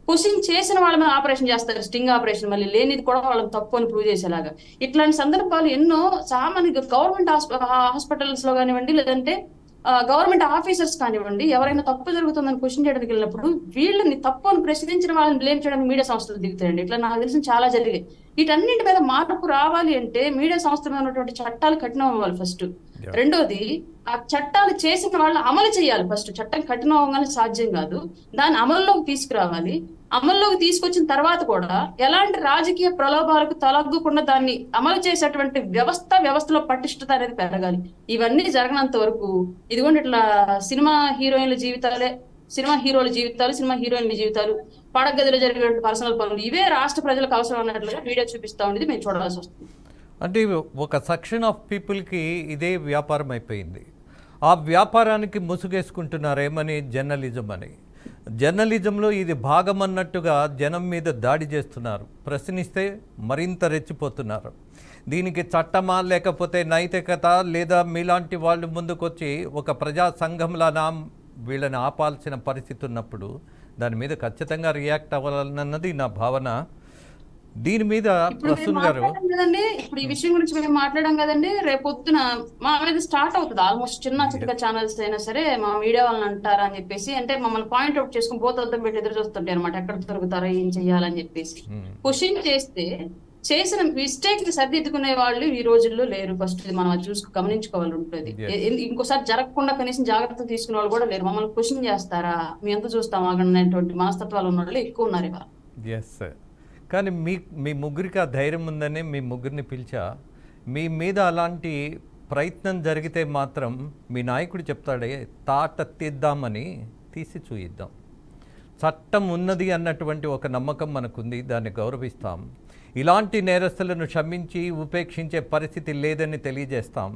క్వశ్చన్ చేసిన వాళ్ళ మీద ఆపరేషన్ చేస్తారు, స్టింగ్ ఆపరేషన్, మళ్ళీ లేనిది కూడా వాళ్ళని తప్పు అని ప్రూవ్ చేసేలాగా. ఇట్లాంటి సందర్భాలు ఎన్నో సామాన్య గవర్నమెంట్ హాస్పిటల్స్ లో కానివ్వండి, లేదంటే గవర్నమెంట్ ఆఫీసర్స్ కానివ్వండి, ఎవరైనా తప్పు జరుగుతుందని క్వశ్చన్ చేయడానికి వెళ్ళినప్పుడు వీళ్ళని తప్పు అని ప్రశ్నించిన వాళ్ళని బ్లేమ్ చేయడానికి మీడియా సంస్థలు దిగుతాయండి. ఇట్లా నాకు తెలిసిన చాలా జరిగాయి. వీటన్నింటి మీద మార్పు రావాలి అంటే మీడియా సంస్థల మీద ఉన్నటువంటి చట్టాలు కఠినం అవ్వాలి ఫస్ట్. రెండోది, ఆ చట్టాలు చేసిన వాళ్ళు అమలు చేయాలి. ఫస్ట్ చట్టం కఠినం అవ్వగానే సాధ్యం కాదు, దాన్ని అమల్లోకి తీసుకురావాలి. అమల్లోకి తీసుకొచ్చిన తర్వాత కూడా ఎలాంటి రాజకీయ ప్రలోభాలకు తలగ్గకుండా దాన్ని అమలు చేసేటువంటి వ్యవస్థలో పటిష్టత అనేది పెరగాలి. ఇవన్నీ జరగనంత వరకు ఇదిగోండి ఇట్లా సినిమా హీరోయిన్ల జీవితాలు, సినిమా హీరోయిన్ల జీవితాలు, పడగదిలో జరిగే పర్సనల్ పనులు, ఇవే రాష్ట్ర ప్రజలకు అవసరం అన్నట్లుగా మీడియా చూపిస్తా ఉండేది మేము చూడాల్సి వస్తుంది. అంటే ఒక సెక్షన్ ఆఫ్ పీపుల్కి ఇదే వ్యాపారం అయిపోయింది. ఆ వ్యాపారానికి ముసుగేసుకుంటున్నారేమని జర్నలిజం అని. జర్నలిజంలో ఇది భాగం అన్నట్టుగా జనం మీద దాడి చేస్తున్నారు, ప్రశ్నిస్తే మరింత రెచ్చిపోతున్నారు. దీనికి చట్టమా లేకపోతే నైతికత లేదా మీలాంటి వాళ్ళు ముందుకొచ్చి ఒక ప్రజా సంఘంలానా వీళ్ళని ఆపాల్సిన పరిస్థితి ఉన్నప్పుడు దాని మీద ఖచ్చితంగా రియాక్ట్ అవ్వాలన్నది నా భావన. దీని మీద ప్రసూన్ గారు ఇప్పుడు ఈ విషయం గురించి మేము మాట్లాడాం కదండి, రేపొద్దున మా మీద స్టార్ట్ అవుతుంది. ఆల్మోస్ట్ చిన్న ఛానల్స్ అయినా సరే మా మీడియా వాళ్ళని అంటారా అని చెప్పేసి, అంటే మమ్మల్ని పాయింట్ అవుట్ చేసుకుని పోతొద్దం పెట్టి ఎదురు చూస్తుంటాయి అనమాట, ఎక్కడ దొరుకుతారో ఏం చెయ్యాలని చెప్పేసి. క్వశ్చన్ చేస్తే చేసిన మిస్టేక్ ని సరిదిద్దుకునే వాళ్ళు ఈ రోజుల్లో లేరు. ఫస్ట్ మనం గమనించుకోవాలి ఉంటుంది. ఇంకోసారి జరగకుండా కనీసం జాగ్రత్తలు తీసుకునే వాళ్ళు కూడా లేరు. మమ్మల్ని క్వశ్చన్ చేస్తారా, మీ ఎంత చూస్తాం అనేటువంటి మనస్తత్వాలు ఉన్న వాళ్ళు ఎక్కువ ఉన్నారు ఇవాళ. కానీ మీ ముగ్గురికి ఆ ధైర్యం ఉందని మీ ముగ్గురిని పిలిచా. మీ మీద అలాంటి ప్రయత్నం జరిగితే మాత్రం మీ నాయకుడు చెప్తాడే తాట తీద్దామని తీసి చూయిద్దాం. చట్టం ఉన్నది అన్నటువంటి ఒక నమ్మకం మనకుంది, దాన్ని గౌరవిస్తాం. ఇలాంటి నేరస్తులను క్షమించి ఉపేక్షించే పరిస్థితి లేదని తెలియజేస్తాం.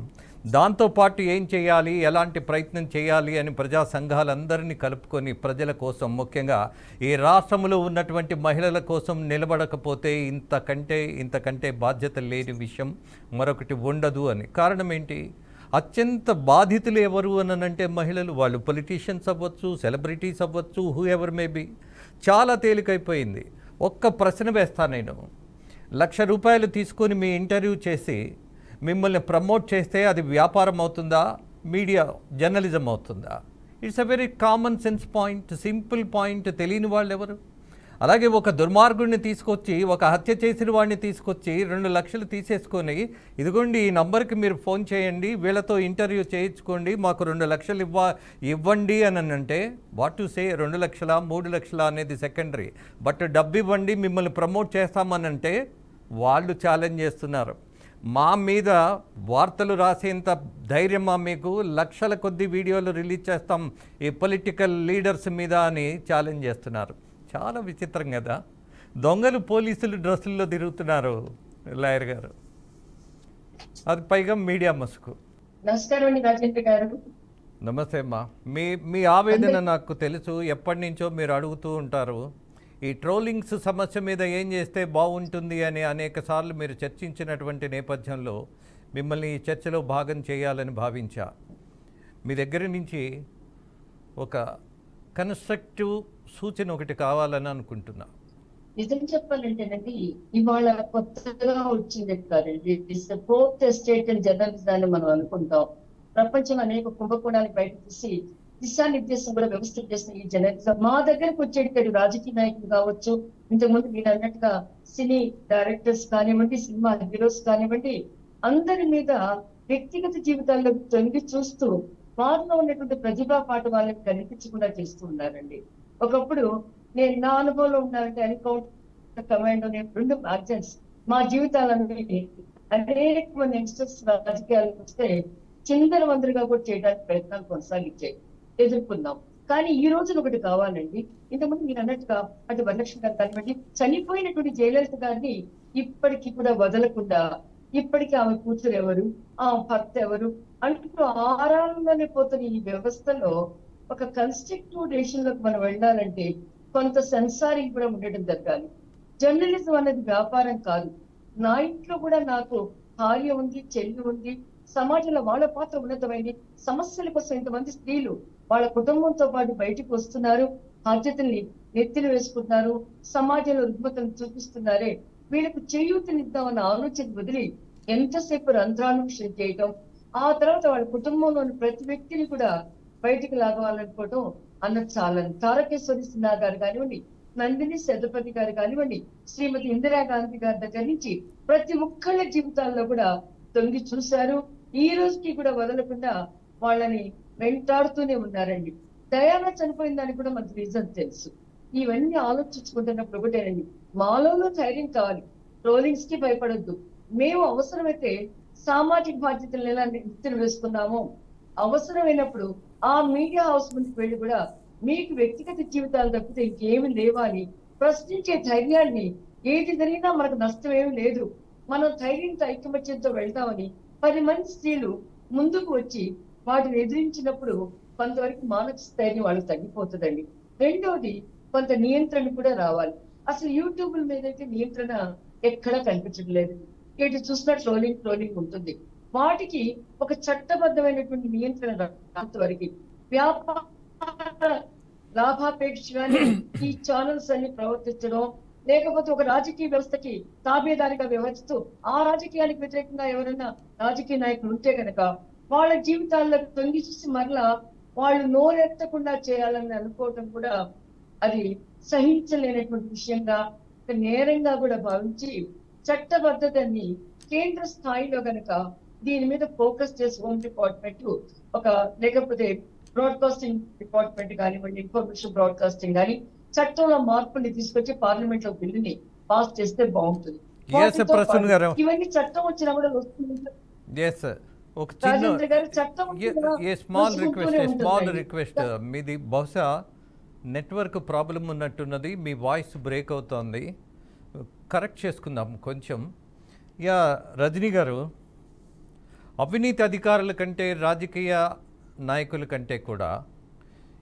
దాంతోపాటు ఏం చేయాలి, ఎలాంటి ప్రయత్నం చేయాలి అని ప్రజా సంఘాలందరినీ కలుపుకొని ప్రజల కోసం, ముఖ్యంగా ఈ రాష్ట్రంలో ఉన్నటువంటి మహిళల కోసం నిలబడకపోతే ఇంతకంటే బాధ్యత లేని విషయం మరొకటి ఉండదు అని. కారణం ఏంటి? అత్యంత బాధితులు ఎవరు అనంటే మహిళలు. వాళ్ళు పొలిటీషియన్స్ అవ్వచ్చు, సెలబ్రిటీస్ అవ్వచ్చు, హూ ఎవర్ మేబీ. చాలా తేలికైపోయింది. ఒక్క ప్రశ్న వేస్తాను నేను. ₹1,00,000 తీసుకొని మీ ఇంటర్వ్యూ చేసి మిమ్మల్ని ప్రమోట్ చేస్తే అది వ్యాపారం అవుతుందా, మీడియా జర్నలిజం అవుతుందా? It's a very common sense point, simple point. తెలియని వాళ్ళు ఎవరు? అలాగే ఒక దుర్మార్గుడిని తీసుకొచ్చి, ఒక హత్య చేసిన వాడిని తీసుకొచ్చి 2 లక్షలు తీసేసుకొని, ఇదిగోండి ఈ నంబర్కి మీరు ఫోన్ చేయండి, వీళ్ళతో ఇంటర్వ్యూ చేయించుకోండి, మాకు 2 లక్షలు ఇవ్వండి అని అంటే వాట్ టు సే? 2 లక్షల 3 లక్షల అనేది సెకండరీ. బట్ డబ్బు ఇవ్వండి, మిమ్మల్ని ప్రమోట్ చేస్తామనంటే వాళ్ళు ఛాలెంజ్ చేస్తున్నారు. మా మీద వార్తలు రాసేంత ధైర్యమా మీకు? లక్షల కొద్ది వీడియోలు రిలీజ్ చేస్తాం ఈ పొలిటికల్ లీడర్స్ మీద అని ఛాలెంజ్ చేస్తున్నారు. చాలా విచిత్రం కదా. దొంగలు పోలీసులు డ్రెస్సుల్లో తిరుగుతున్నారు లాయర్ గారు, అది పైగా మీడియా మసుకు. నమస్కారం అండి రాజేంద్ర గారు. నమస్తే అమ్మా. మీ ఆవేదన నాకు తెలుసు, ఎప్పటి నుంచో మీరు అడుగుతూ ఉంటారు. ఈ ట్రోలింగ్స్ సమస్య మీద ఏం చేస్తే బాగుంటుంది అని అనేక సార్లు మీరు చర్చించినటువంటి నేపథ్యంలో మిమ్మల్ని ఈ చర్చలో భాగం చేయాలని భావించా. మీ దగ్గర నుంచి ఒక కన్స్ట్రక్టివ్ సూచన ఒకటి కావాలని అనుకుంటున్నా. నిజం చెప్పాలంటేనండి, ఇవాళ కొత్తగా వచ్చింది కాదండి, ఫోర్త్ ఎస్టేట్ అండ్ జర్నలిజాన్ని మనం అనుకుంటాం. ప్రపంచంలో అనేక కుంభకోణాలు బయట తీసి దిశానిర్దేశం కూడా వ్యవస్థ చేసిన ఈ జర్నలిజం మా దగ్గరకు వచ్చేటప్పుడు రాజకీయ నాయకులు కావచ్చు, ఇంతకుముందు మీరు అన్నట్టుగా సినీ డైరెక్టర్స్ కానివ్వండి, సినిమా హీరోస్ కానివ్వండి, అందరి మీద వ్యక్తిగత జీవితాల్లో తొంగి చూస్తూ వారిలో ఉన్నటువంటి ప్రతిభా పాట వాళ్ళని కనిపించకుండా చేస్తూ ఉన్నారండి. ఒకప్పుడు నేను నా అనుభవంలో ఉన్నానంటే ఎన్కౌంటర్ కమాండ్ అనే 2 మ్యాగజైన్స్ మా జీవితాలన్నీ అనేక మంది యంగ్స్టర్స్ రాజకీయాలకు వస్తే చిందర వందరగా కూడా చేయడానికి ప్రయత్నాలు కొనసాగించాయి, ఎదుర్కొన్నాం. కానీ ఈ రోజున ఒకటి కావాలండి. ఇంతకుముందు మీరు అన్నట్టుగా అటు వరలక్ష్మి గారు కానివ్వండి, చనిపోయినటువంటి జయలలిత గారిని ఇప్పటికీ కూడా వదలకుండా, ఇప్పటికీ ఆమె కూతురు ఎవరు, ఆ భర్త ఎవరు అంటూ ఆరాలంగానే పోతున్న ఈ వ్యవస్థలో ఒక కన్స్ట్రక్టివ్ డెసిషన్ లోకి మనం వెళ్ళాలంటే కొంత సెన్సారింగ్ కూడా ఉండడం జరగాలి. జర్నలిజం అనేది వ్యాపారం కాదు. నా ఇంట్లో కూడా నాకు భార్య ఉంది, చెల్లి ఉంది, సమాజంలో వాళ్ళ పాత్ర ఉన్నతమైంది. సమస్యల కోసం ఇంతమంది స్త్రీలు వాళ్ళ కుటుంబంతో పాటు బయటకు వస్తున్నారు, బాధ్యతల్ని నెత్తిన వేసుకుంటున్నారు, సమాజంలో రుగ్మతను చూపిస్తున్నారే, వీళ్ళకు చేయూతనిద్దామన్న ఆలోచన వదిలి ఎంతసేపు రంధ్రాన్వేషణ చేయటం, ఆ తర్వాత వాళ్ళ కుటుంబంలోని ప్రతి వ్యక్తిని కూడా బయటికి లాగవాలనుకోవటం అన్నది చాలా. తారకేశ్వరి సిన్హా గారు కానివ్వండి, నందిని శతపతి గారు కానివ్వండి, శ్రీమతి ఇందిరాగాంధీ గారి దగ్గర నుంచి ప్రతి ఒక్కళ్ళ జీవితాల్లో కూడా తొంగి చూశారు. ఈ రోజుకి కూడా వదలకుండా వాళ్ళని వెంటాడుతూనే ఉన్నారండి. దయానా చనిపోయిన దానికి కూడా మనకు రీజన్ తెలుసు. ఇవన్నీ ఆలోచించుకుంటున్నప్పుడు ఒకటేనండి, మాలోనూ ధైర్యం కావాలి. ట్రోలింగ్స్ కి భయపడొద్దు. మేము అవసరమైతే సామాజిక బాధ్యతలను ఎలా నెత్తిన వేసుకున్నామో, అవసరమైనప్పుడు ఆ మీడియా హౌస్ ముందుకు వెళ్ళి కూడా మీకు వ్యక్తిగత జీవితాలు తప్పితే ఇంకేమి లేవా అని ప్రశ్నించే ధైర్యాన్ని, ఏది జరిగినా మనకు నష్టం ఏమి లేదు, మనం ధైర్యంతో ఐకమత్యంతో వెళ్తామని 10 మంది స్త్రీలు ముందుకు వచ్చి వాటిని ఎదిరించినప్పుడు కొంతవరకు మానసిక స్థైర్యం వాళ్ళకి తగ్గిపోతుందండి. రెండోది, కొంత నియంత్రణ కూడా రావాలి. అసలు యూట్యూబ్ మీద అయితే నియంత్రణ ఎక్కడా కనిపించడం లేదు. ఎటు చూసినా ట్రోలింగ్ ఉంటుంది. వాటికి ఒక చట్టబద్ధమైనటువంటి నియంత్రణ రానంత వరకు వ్యాపార లాభాపేక్షగానే ఈ ఛానల్స్ అన్ని ప్రవర్తించడం, లేకపోతే ఒక రాజకీయ వ్యవస్థకి తాబేదారిగా వ్యవహరిస్తూ ఆ రాజకీయానికి వ్యతిరేకంగా ఎవరైనా రాజకీయ నాయకులు ఉంటే కనుక వాళ్ళ జీవితాల్లో తొంగి చూసి మరలా వాళ్ళు నోరెత్తకుండా చేయాలని అనుకోవటం కూడా అది సహించలేనటువంటి విషయంగా, నేరంగా కూడా భావించి చట్టబద్ధతని కేంద్ర స్థాయిలో గనక దీని మీద ఫోకస్ చేసి హోమ్ డిపార్ట్మెంట్ ఒక, లేకపోతే బ్రాడ్కాస్టింగ్ డిపార్ట్మెంట్ కానివ్వండి, ఇన్ఫర్మేషన్ బ్రాడ్కాస్టింగ్ కానీ చట్టంలో మార్పుని తీసుకొచ్చి పార్లమెంట్ లో బిల్లుని పాస్ చేస్తే బాగుంటుంది. Yes, వాటితో ప్రసన్న పాటు గారు. ఇవన్నీ చట్టం వచ్చినా కూడా వస్తుంది సార్. ఎస్ ఒక చిన్న రాజేంద్ర గారు చట్టం వచ్చినా స్మాల్ వస్తుంటూనే ఉంటుందండి. రిక్వెస్ట్ మీది బహుశా నెట్వర్క్ ప్రాబ్లం ఉన్నట్టున్నది, మీ వాయిస్ బ్రేక్ అవుతోంది, కరెక్ట్ చేసుకుందాం కొంచెం. యా రజనీ గారు, అవినీతి అధికారుల కంటే రాజకీయ నాయకుల కంటే కూడా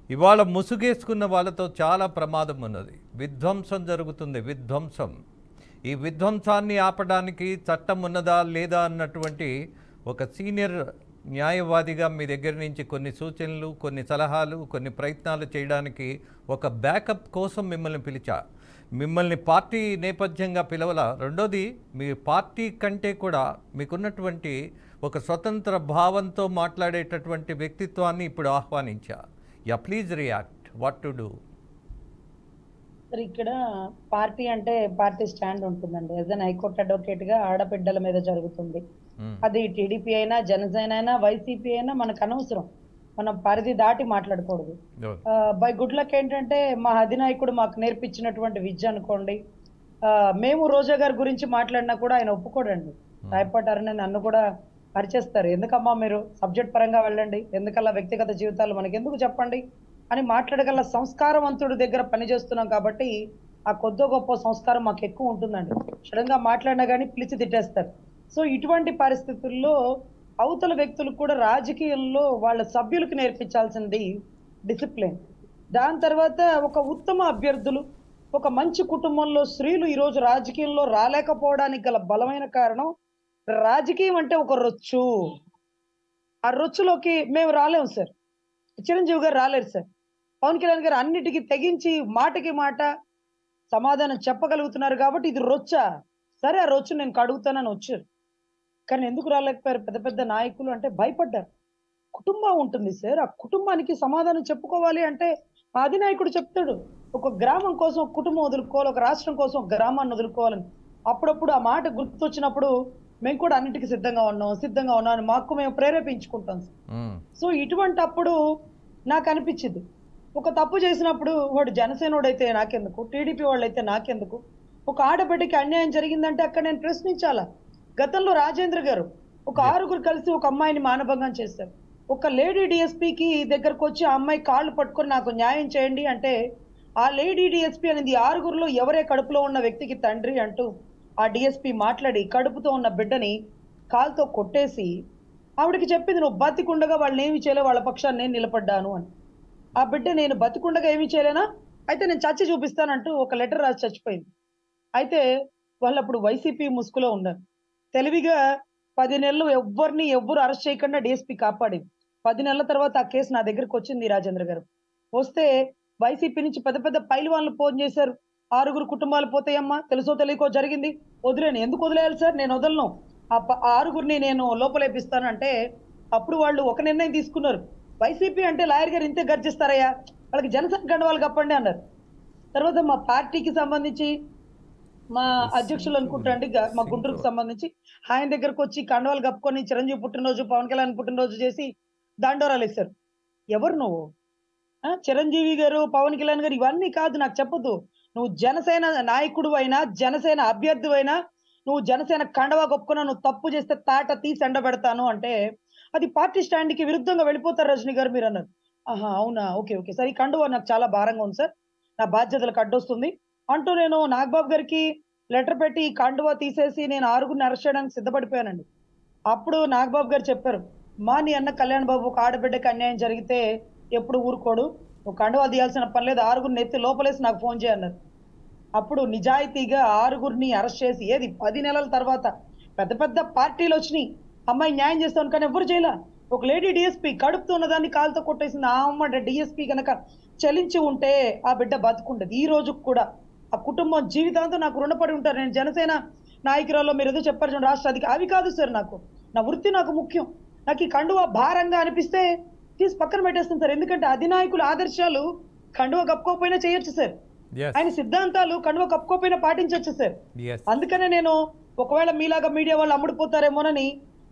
ఇవాళ ముసుగేసుకున్న వాళ్ళతో చాలా ప్రమాదం ఉన్నది. విధ్వంసం జరుగుతుంది, విధ్వంసం. ఈ విధ్వంసాన్ని ఆపడానికి చట్టం ఉన్నదా లేదా అన్నటువంటి ఒక సీనియర్ న్యాయవాదిగా మీ దగ్గర నుంచి కొన్ని సూచనలు, కొన్ని సలహాలు, కొన్ని ప్రయత్నాలు చేయడానికి ఒక బ్యాకప్ కోసం మిమ్మల్ని పిలిచా. మిమ్మల్ని పార్టీ నేపథ్యంగా పిలవల. రెండోది, మీ పార్టీ కంటే కూడా మీకున్నటువంటి ఒక స్వతంత్ర భావంతో మాట్లాడేటటువంటి వ్యక్తిత్వాన్ని ఇప్పుడు ఆహ్వానించా. Yeah please react, what to do? Sir ఇక్కడ పార్టీ అంటే పార్టీ స్టాండ్ ఉంటుందండి. యాజ్ అన్ హైకోర్టు అడ్వకేట్ గా ఆడబిడ్డల మీద జరుగుతుంది. అది టీడీపీ అయినా, జనసేన అయినా, వైసీపీ అయినా మనకు అనవసరం. మనం పరిధి దాటి మాట్లాడకూడదు. బై గుడ్ లక్ ఏంటంటే మా అధినాయకుడు మాకు నేర్పించినటువంటి విద్య అనుకోండి. మేము రోజా గారి గురించి మాట్లాడినా కూడా ఆయన ఒప్పుకోడండి. రాయపాటి అరుణ నన్ను కూడా పరిచేస్తారు. ఎందుకమ్మా మీరు సబ్జెక్ట్ పరంగా వెళ్ళండి, ఎందుకల్లా వ్యక్తిగత జీవితాలు మనకి ఎందుకు చెప్పండి అని మాట్లాడగల సంస్కారవంతుడి దగ్గర పనిచేస్తున్నాం కాబట్టి ఆ కొద్దో గొప్ప సంస్కారం మాకు ఎక్కువ ఉంటుందండి. సడన్ గా మాట్లాడినా కానీ పిలిచి తిట్టేస్తారు. సో ఇటువంటి పరిస్థితుల్లో అవతల వ్యక్తులు కూడా రాజకీయంలో వాళ్ళ సభ్యులకు నేర్పించాల్సింది డిసిప్లిన్. దాని తర్వాత ఒక ఉత్తమ అభ్యర్థులు, ఒక మంచి కుటుంబంలో స్త్రీలు ఈరోజు రాజకీయంలో రాలేకపోవడానికి గల బలమైన కారణం, రాజకీయం అంటే ఒక రొచ్చు. ఆ రొచ్చులోకి మేము రాలేము సార్. చిరంజీవి గారు రాలేరు సార్. పవన్ కళ్యాణ్ గారు అన్నిటికీ తెగించి మాటకి మాట సమాధానం చెప్పగలుగుతున్నారు కాబట్టి ఇది రొచ్చా, సరే ఆ రొచ్చు నేను కడుగుతానని వచ్చారు. కానీ ఎందుకు రాలేకపోయారు? పెద్ద పెద్ద నాయకులు అంటే భయపడ్డారు. కుటుంబం ఉంటుంది సార్, ఆ కుటుంబానికి సమాధానం చెప్పుకోవాలి అంటే ఆ అధినాయకుడు చెప్తాడు. ఒక గ్రామం కోసం ఒక కుటుంబం వదులుకోవాలి, ఒక రాష్ట్రం కోసం ఒక గ్రామాన్ని వదులుకోవాలని. అప్పుడప్పుడు ఆ మాట గుర్తొచ్చినప్పుడు మేము కూడా అన్నిటికీ సిద్ధంగా ఉన్నాం అని మాకు మేము ప్రేరేపించుకుంటాం. సో ఇటువంటి అప్పుడు నాకు అనిపించింది, ఒక తప్పు చేసినప్పుడు వాడు జనసేనోడైతే నాకెందుకు, టీడీపీ వాళ్ళైతే నాకెందుకు, ఒక ఆడబిడ్డకి అన్యాయం జరిగిందంటే అక్కడ నేను ప్రశ్నించాలా. గతంలో రాజేంద్ర గారు ఒక 6గురు కలిసి ఒక అమ్మాయిని మానభంగం చేశారు. ఒక లేడీ డిఎస్పీకి దగ్గరకు వచ్చి ఆ అమ్మాయి కాళ్ళు పట్టుకొని నాకు న్యాయం చేయండి అంటే ఆ లేడీ డిఎస్పీ అనేది 6గురులో ఎవరే కడుపులో ఉన్న వ్యక్తికి తండ్రి అంటూ ఆ డిఎస్పీ మాట్లాడి కడుపుతో ఉన్న బిడ్డని కాలుతో కొట్టేసి ఆవిడకి చెప్పింది, నువ్వు బతికుండగా వాళ్ళని ఏమి చేయలే, వాళ్ళ పక్షాన్ని నేను నిలబడ్డాను అని. ఆ బిడ్డ నేను బతికుండగా ఏమి చేయలేనా, అయితే నేను చచ్చి చూపిస్తానంటూ ఒక లెటర్ రాసి చచ్చిపోయింది. అయితే వాళ్ళు అప్పుడు వైసీపీ ముసుగులో ఉన్నారు. తెలివిగా 10 నెలలు ఎవ్వరు అరెస్ట్ చేయకుండా డిఎస్పీ కాపాడింది. 10 నెలల తర్వాత ఆ కేసు నా దగ్గరకు వచ్చింది రాజేంద్ర గారు. వస్తే వైసీపీ నుంచి పెద్ద పెద్ద పైల్వాన్లు ఫోన్ చేశారు, 6గురు కుటుంబాలు పోతాయమ్మా, తెలుసో తెలియకో జరిగింది, వదిలేను. ఎందుకు వదిలేయాలి సార్, నేను వదలను, ఆ 6గురిని నేను లోపలేపిస్తానంటే అప్పుడు వాళ్ళు ఒక నిర్ణయం తీసుకున్నారు. వైసీపీ అంటే లాయర్ గారు ఇంతే గర్జిస్తారయ్యా, వాళ్ళకి జనసేన కండవాళ్ళు కప్పండి అన్నారు. తర్వాత మా పార్టీకి సంబంధించి మా అధ్యక్షులు అనుకుంటా అండి, మా గుంటూరుకు సంబంధించి ఆయన దగ్గరకు వచ్చి కండవాలు కప్పుకొని చిరంజీవి పుట్టినరోజు, పవన్ కళ్యాణ్ పుట్టినరోజు చేసి దండోరాలు వేశారు. ఎవరు నువ్వు? చిరంజీవి గారు, పవన్ కళ్యాణ్ గారు ఇవన్నీ కాదు, నాకు చెప్పొద్దు. నువ్వు జనసేన నాయకుడు అయినా, జనసేన అభ్యర్థి అయినా, నువ్వు జనసేన కండవా కప్పుకున్నా, నువ్వు తప్పు చేస్తే తాట తీసి ఎండబెడతాను అంటే అది పార్టీ స్టాండ్ కి విరుద్ధంగా వెళ్ళిపోతారు రజనీ గారు మీరు అన్నారు. ఆహా అవునా, ఓకే ఓకే సార్, ఈ కండువా నాకు చాలా భారంగా ఉంది సార్, నా బాధ్యతలకు అడ్డొస్తుంది అంటూ నేను నాగబాబు గారికి లెటర్ పెట్టి ఈ కండువా తీసేసి నేను 6గురిని అరెస్ట్ చేయడానికి సిద్ధపడిపోయానండి. అప్పుడు నాగబాబు గారు చెప్పారు, నీ అన్న కళ్యాణ్ బాబు ఒక ఆడబిడ్డకి అన్యాయం జరిగితే ఎప్పుడు ఊరుకోడు, నువ్వు కండువా తీయాల్సిన పని లేదు, 6గురిని ఎత్తి లోపలేసి నాకు ఫోన్ చేయన్నారు. అప్పుడు నిజాయితీగా 6గురిని అరెస్ట్ చేసి 10 నెలల తర్వాత పెద్ద పెద్ద పార్టీలు వచ్చినాయి, అమ్మాయి న్యాయం చేస్తాను కానీ ఎవరు చేయలే. ఒక లేడీ డిఎస్పీ కడుపుతో ఉన్న దాన్ని కాలుతో కొట్టేసింది. ఆ అమ్మ డిఎస్పీ కనుక చలించి ఉంటే ఆ బిడ్డ బతుకుండదు. ఈ రోజు కూడా ఆ కుటుంబం జీవితాంతం నాకు రుణపడి ఉంటారు. నేను జనసేన నాయకురాల్లో మీరు ఏదో చెప్పారు రాష్ట్ర అధికారి, అవి కాదు సార్, నాకు నా వృత్తి నాకు ముఖ్యం. నాకు ఈ కండువా భారంగా అనిపిస్తే తీసి పక్కన పెట్టేస్తాను సార్. ఎందుకంటే అధినాయకుల ఆదర్శాలు కండువా కప్పుకోకపోయినా చేయొచ్చు సార్, ఆయన సిద్ధాంతాలు కండువా కప్పుకోకపోయినా పాటించవచ్చు సార్. అందుకనే నేను ఒకవేళ మీలాగా మీడియా వాళ్ళు అమ్ముడుపోతారేమోనని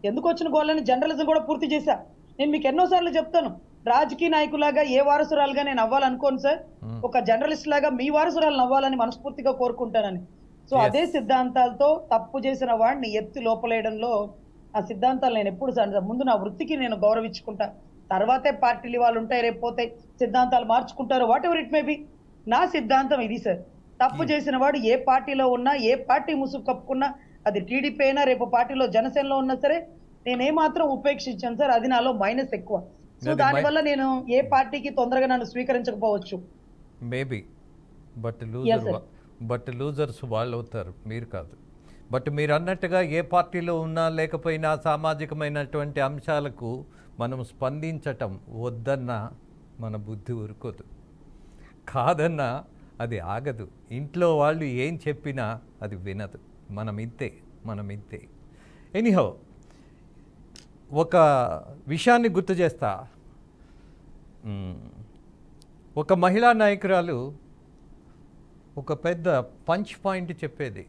ఎందుకు వచ్చిన గోళ్ళని జర్నలిజం కూడా పూర్తి చేశా. నేను మీకు ఎన్నోసార్లు చెప్తాను, రాజకీయ నాయకులాగా ఏ వారసురాలుగా నేను అవ్వాలనుకోను సార్, ఒక జర్నలిస్ట్ లాగా మీ వారసురాలను అవ్వాలని మనస్ఫూర్తిగా కోరుకుంటానని. సో అదే సిద్ధాంతాలతో తప్పు చేసిన వాడిని ఎత్తి లోపలేయడంలో ఆ సిద్ధాంతాలు నేను ఎప్పుడు ముందు నా వృత్తికి నేను గౌరవించుకుంటా, తర్వాతే పార్టీలు వాళ్ళు ఉంటాయి, రేపు పోతే సిద్ధాంతాలు మార్చుకుంటారు, what ever it may be. నా సిద్ధాంతం ఇది సార్. తప్పు చేసిన వాడు ఏ పార్టీలో ఉన్నా, ఏ పార్టీ ముసుగు కప్పుకున్నా, అది టీడీపీ అయినా రేపు పార్టీలో జనసేనలో ఉన్నా సరే నేనేమాత్రం ఉపేక్షించాను సార్. అది నాలో మైనస్ ఎక్కువ. సో దానివల్ల నేను ఏ పార్టీకి తొందరగా నన్ను స్వీకరించకపోవచ్చు. మేబీ బట్ లూజర్స్ వాళ్ళు అవుతారు, మీరు కాదు. బట్ మీరు అన్నట్టుగా ఏ పార్టీలో ఉన్నా లేకపోయినా సామాజికమైనటువంటి అంశాలకు మనం స్పందించటం వద్దన్నా మన బుద్ధి ఊరుకోదు, కాదన్నా అది ఆగదు. ఇంట్లో వాళ్ళు ఏం చెప్పినా అది వినదు. మనం ఇంతే. ఎనీహౌ ఒక విషయాన్ని గుర్తు చేస్తా. ఒక మహిళా నాయకురాలు ఒక పెద్ద పంచ్ పాయింట్ చెప్పేది,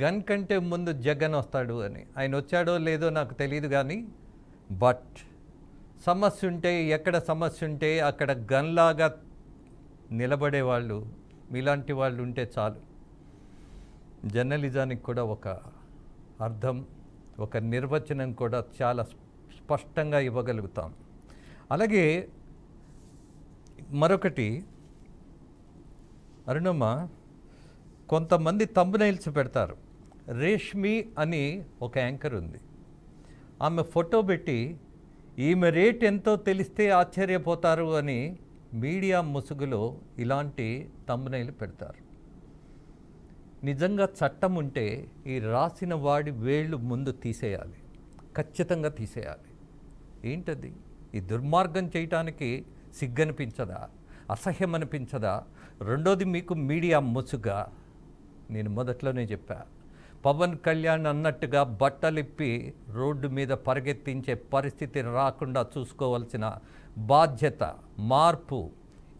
గన్ కంటే ముందు జగన్ వస్తాడు అని. ఆయన వచ్చాడో లేదో నాకు తెలియదు కానీ, బట్ సమస్య ఉంటే, ఎక్కడ సమస్య ఉంటే అక్కడ గన్లాగా నిలబడే వాళ్ళు మీలాంటి వాళ్ళు ఉంటే చాలు. జర్నలిజానికి కూడా ఒక అర్థం, ఒక నిర్వచనం కూడా చాలా స్పష్టంగా ఇవ్వగలుగుతాం. అలాగే మరొకటి అరుణమ్మ, కొంతమంది థంబ్నెయిల్స్ పెడతారు. రేష్మి అని ఒక యాంకర్ ఉంది, ఆమె ఫోటో పెట్టి ఈమె రేట్ ఎంతో తెలిస్తే ఆశ్చర్యపోతారు అని మీడియా ముసుగులో ఇలాంటి థంబ్నెయిల్ పెడతారు. నిజంగా చట్టం ఉంటే ఈ రాసిన వాడి వేళ్ళు ముందు తీసేయాలి, ఖచ్చితంగా తీసేయాలి. ఏంటది? ఈ దుర్మార్గం చేయటానికి సిగ్గనిపించదా, అసహ్యం అనిపించదా? రెండోది మీకు మీడియా ముసుగా. నేను మొదట్లోనే చెప్పా, పవన్ కళ్యాణ్ అన్నట్టుగా బట్టలిప్పి రోడ్డు మీద పరిగెత్తించే పరిస్థితి రాకుండా చూసుకోవాల్సిన బాధ్యత, మార్పు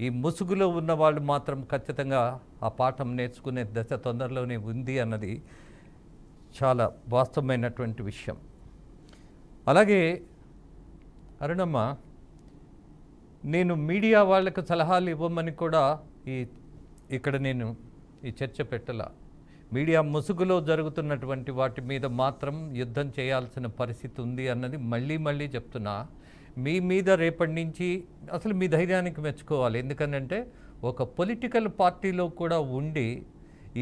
ఈ ముసుగులో ఉన్న వాళ్ళు మాత్రం ఖచ్చితంగా ఆ పాఠం నేర్చుకునే దశ తొందరలోనే ఉంది అన్నది చాలా వాస్తవమైనటువంటి విషయం. అలాగే అరుణమ్మ, నేను మీడియా వాళ్ళకు సలహాలు ఇవ్వమని కూడా ఇక్కడ నేను ఈ చర్చ పెట్టలా. మీడియా ముసుగులో జరుగుతున్నటువంటి వాటి మీద మాత్రం యుద్ధం చేయాల్సిన పరిస్థితి ఉంది అన్నది మళ్ళీ చెప్తున్నా. మీ మీద రేపటి నుంచి అసలు మీ ధైర్యానికి మెచ్చుకోవాలి. ఎందుకంటే ఒక పొలిటికల్ పార్టీలో కూడా ఉండి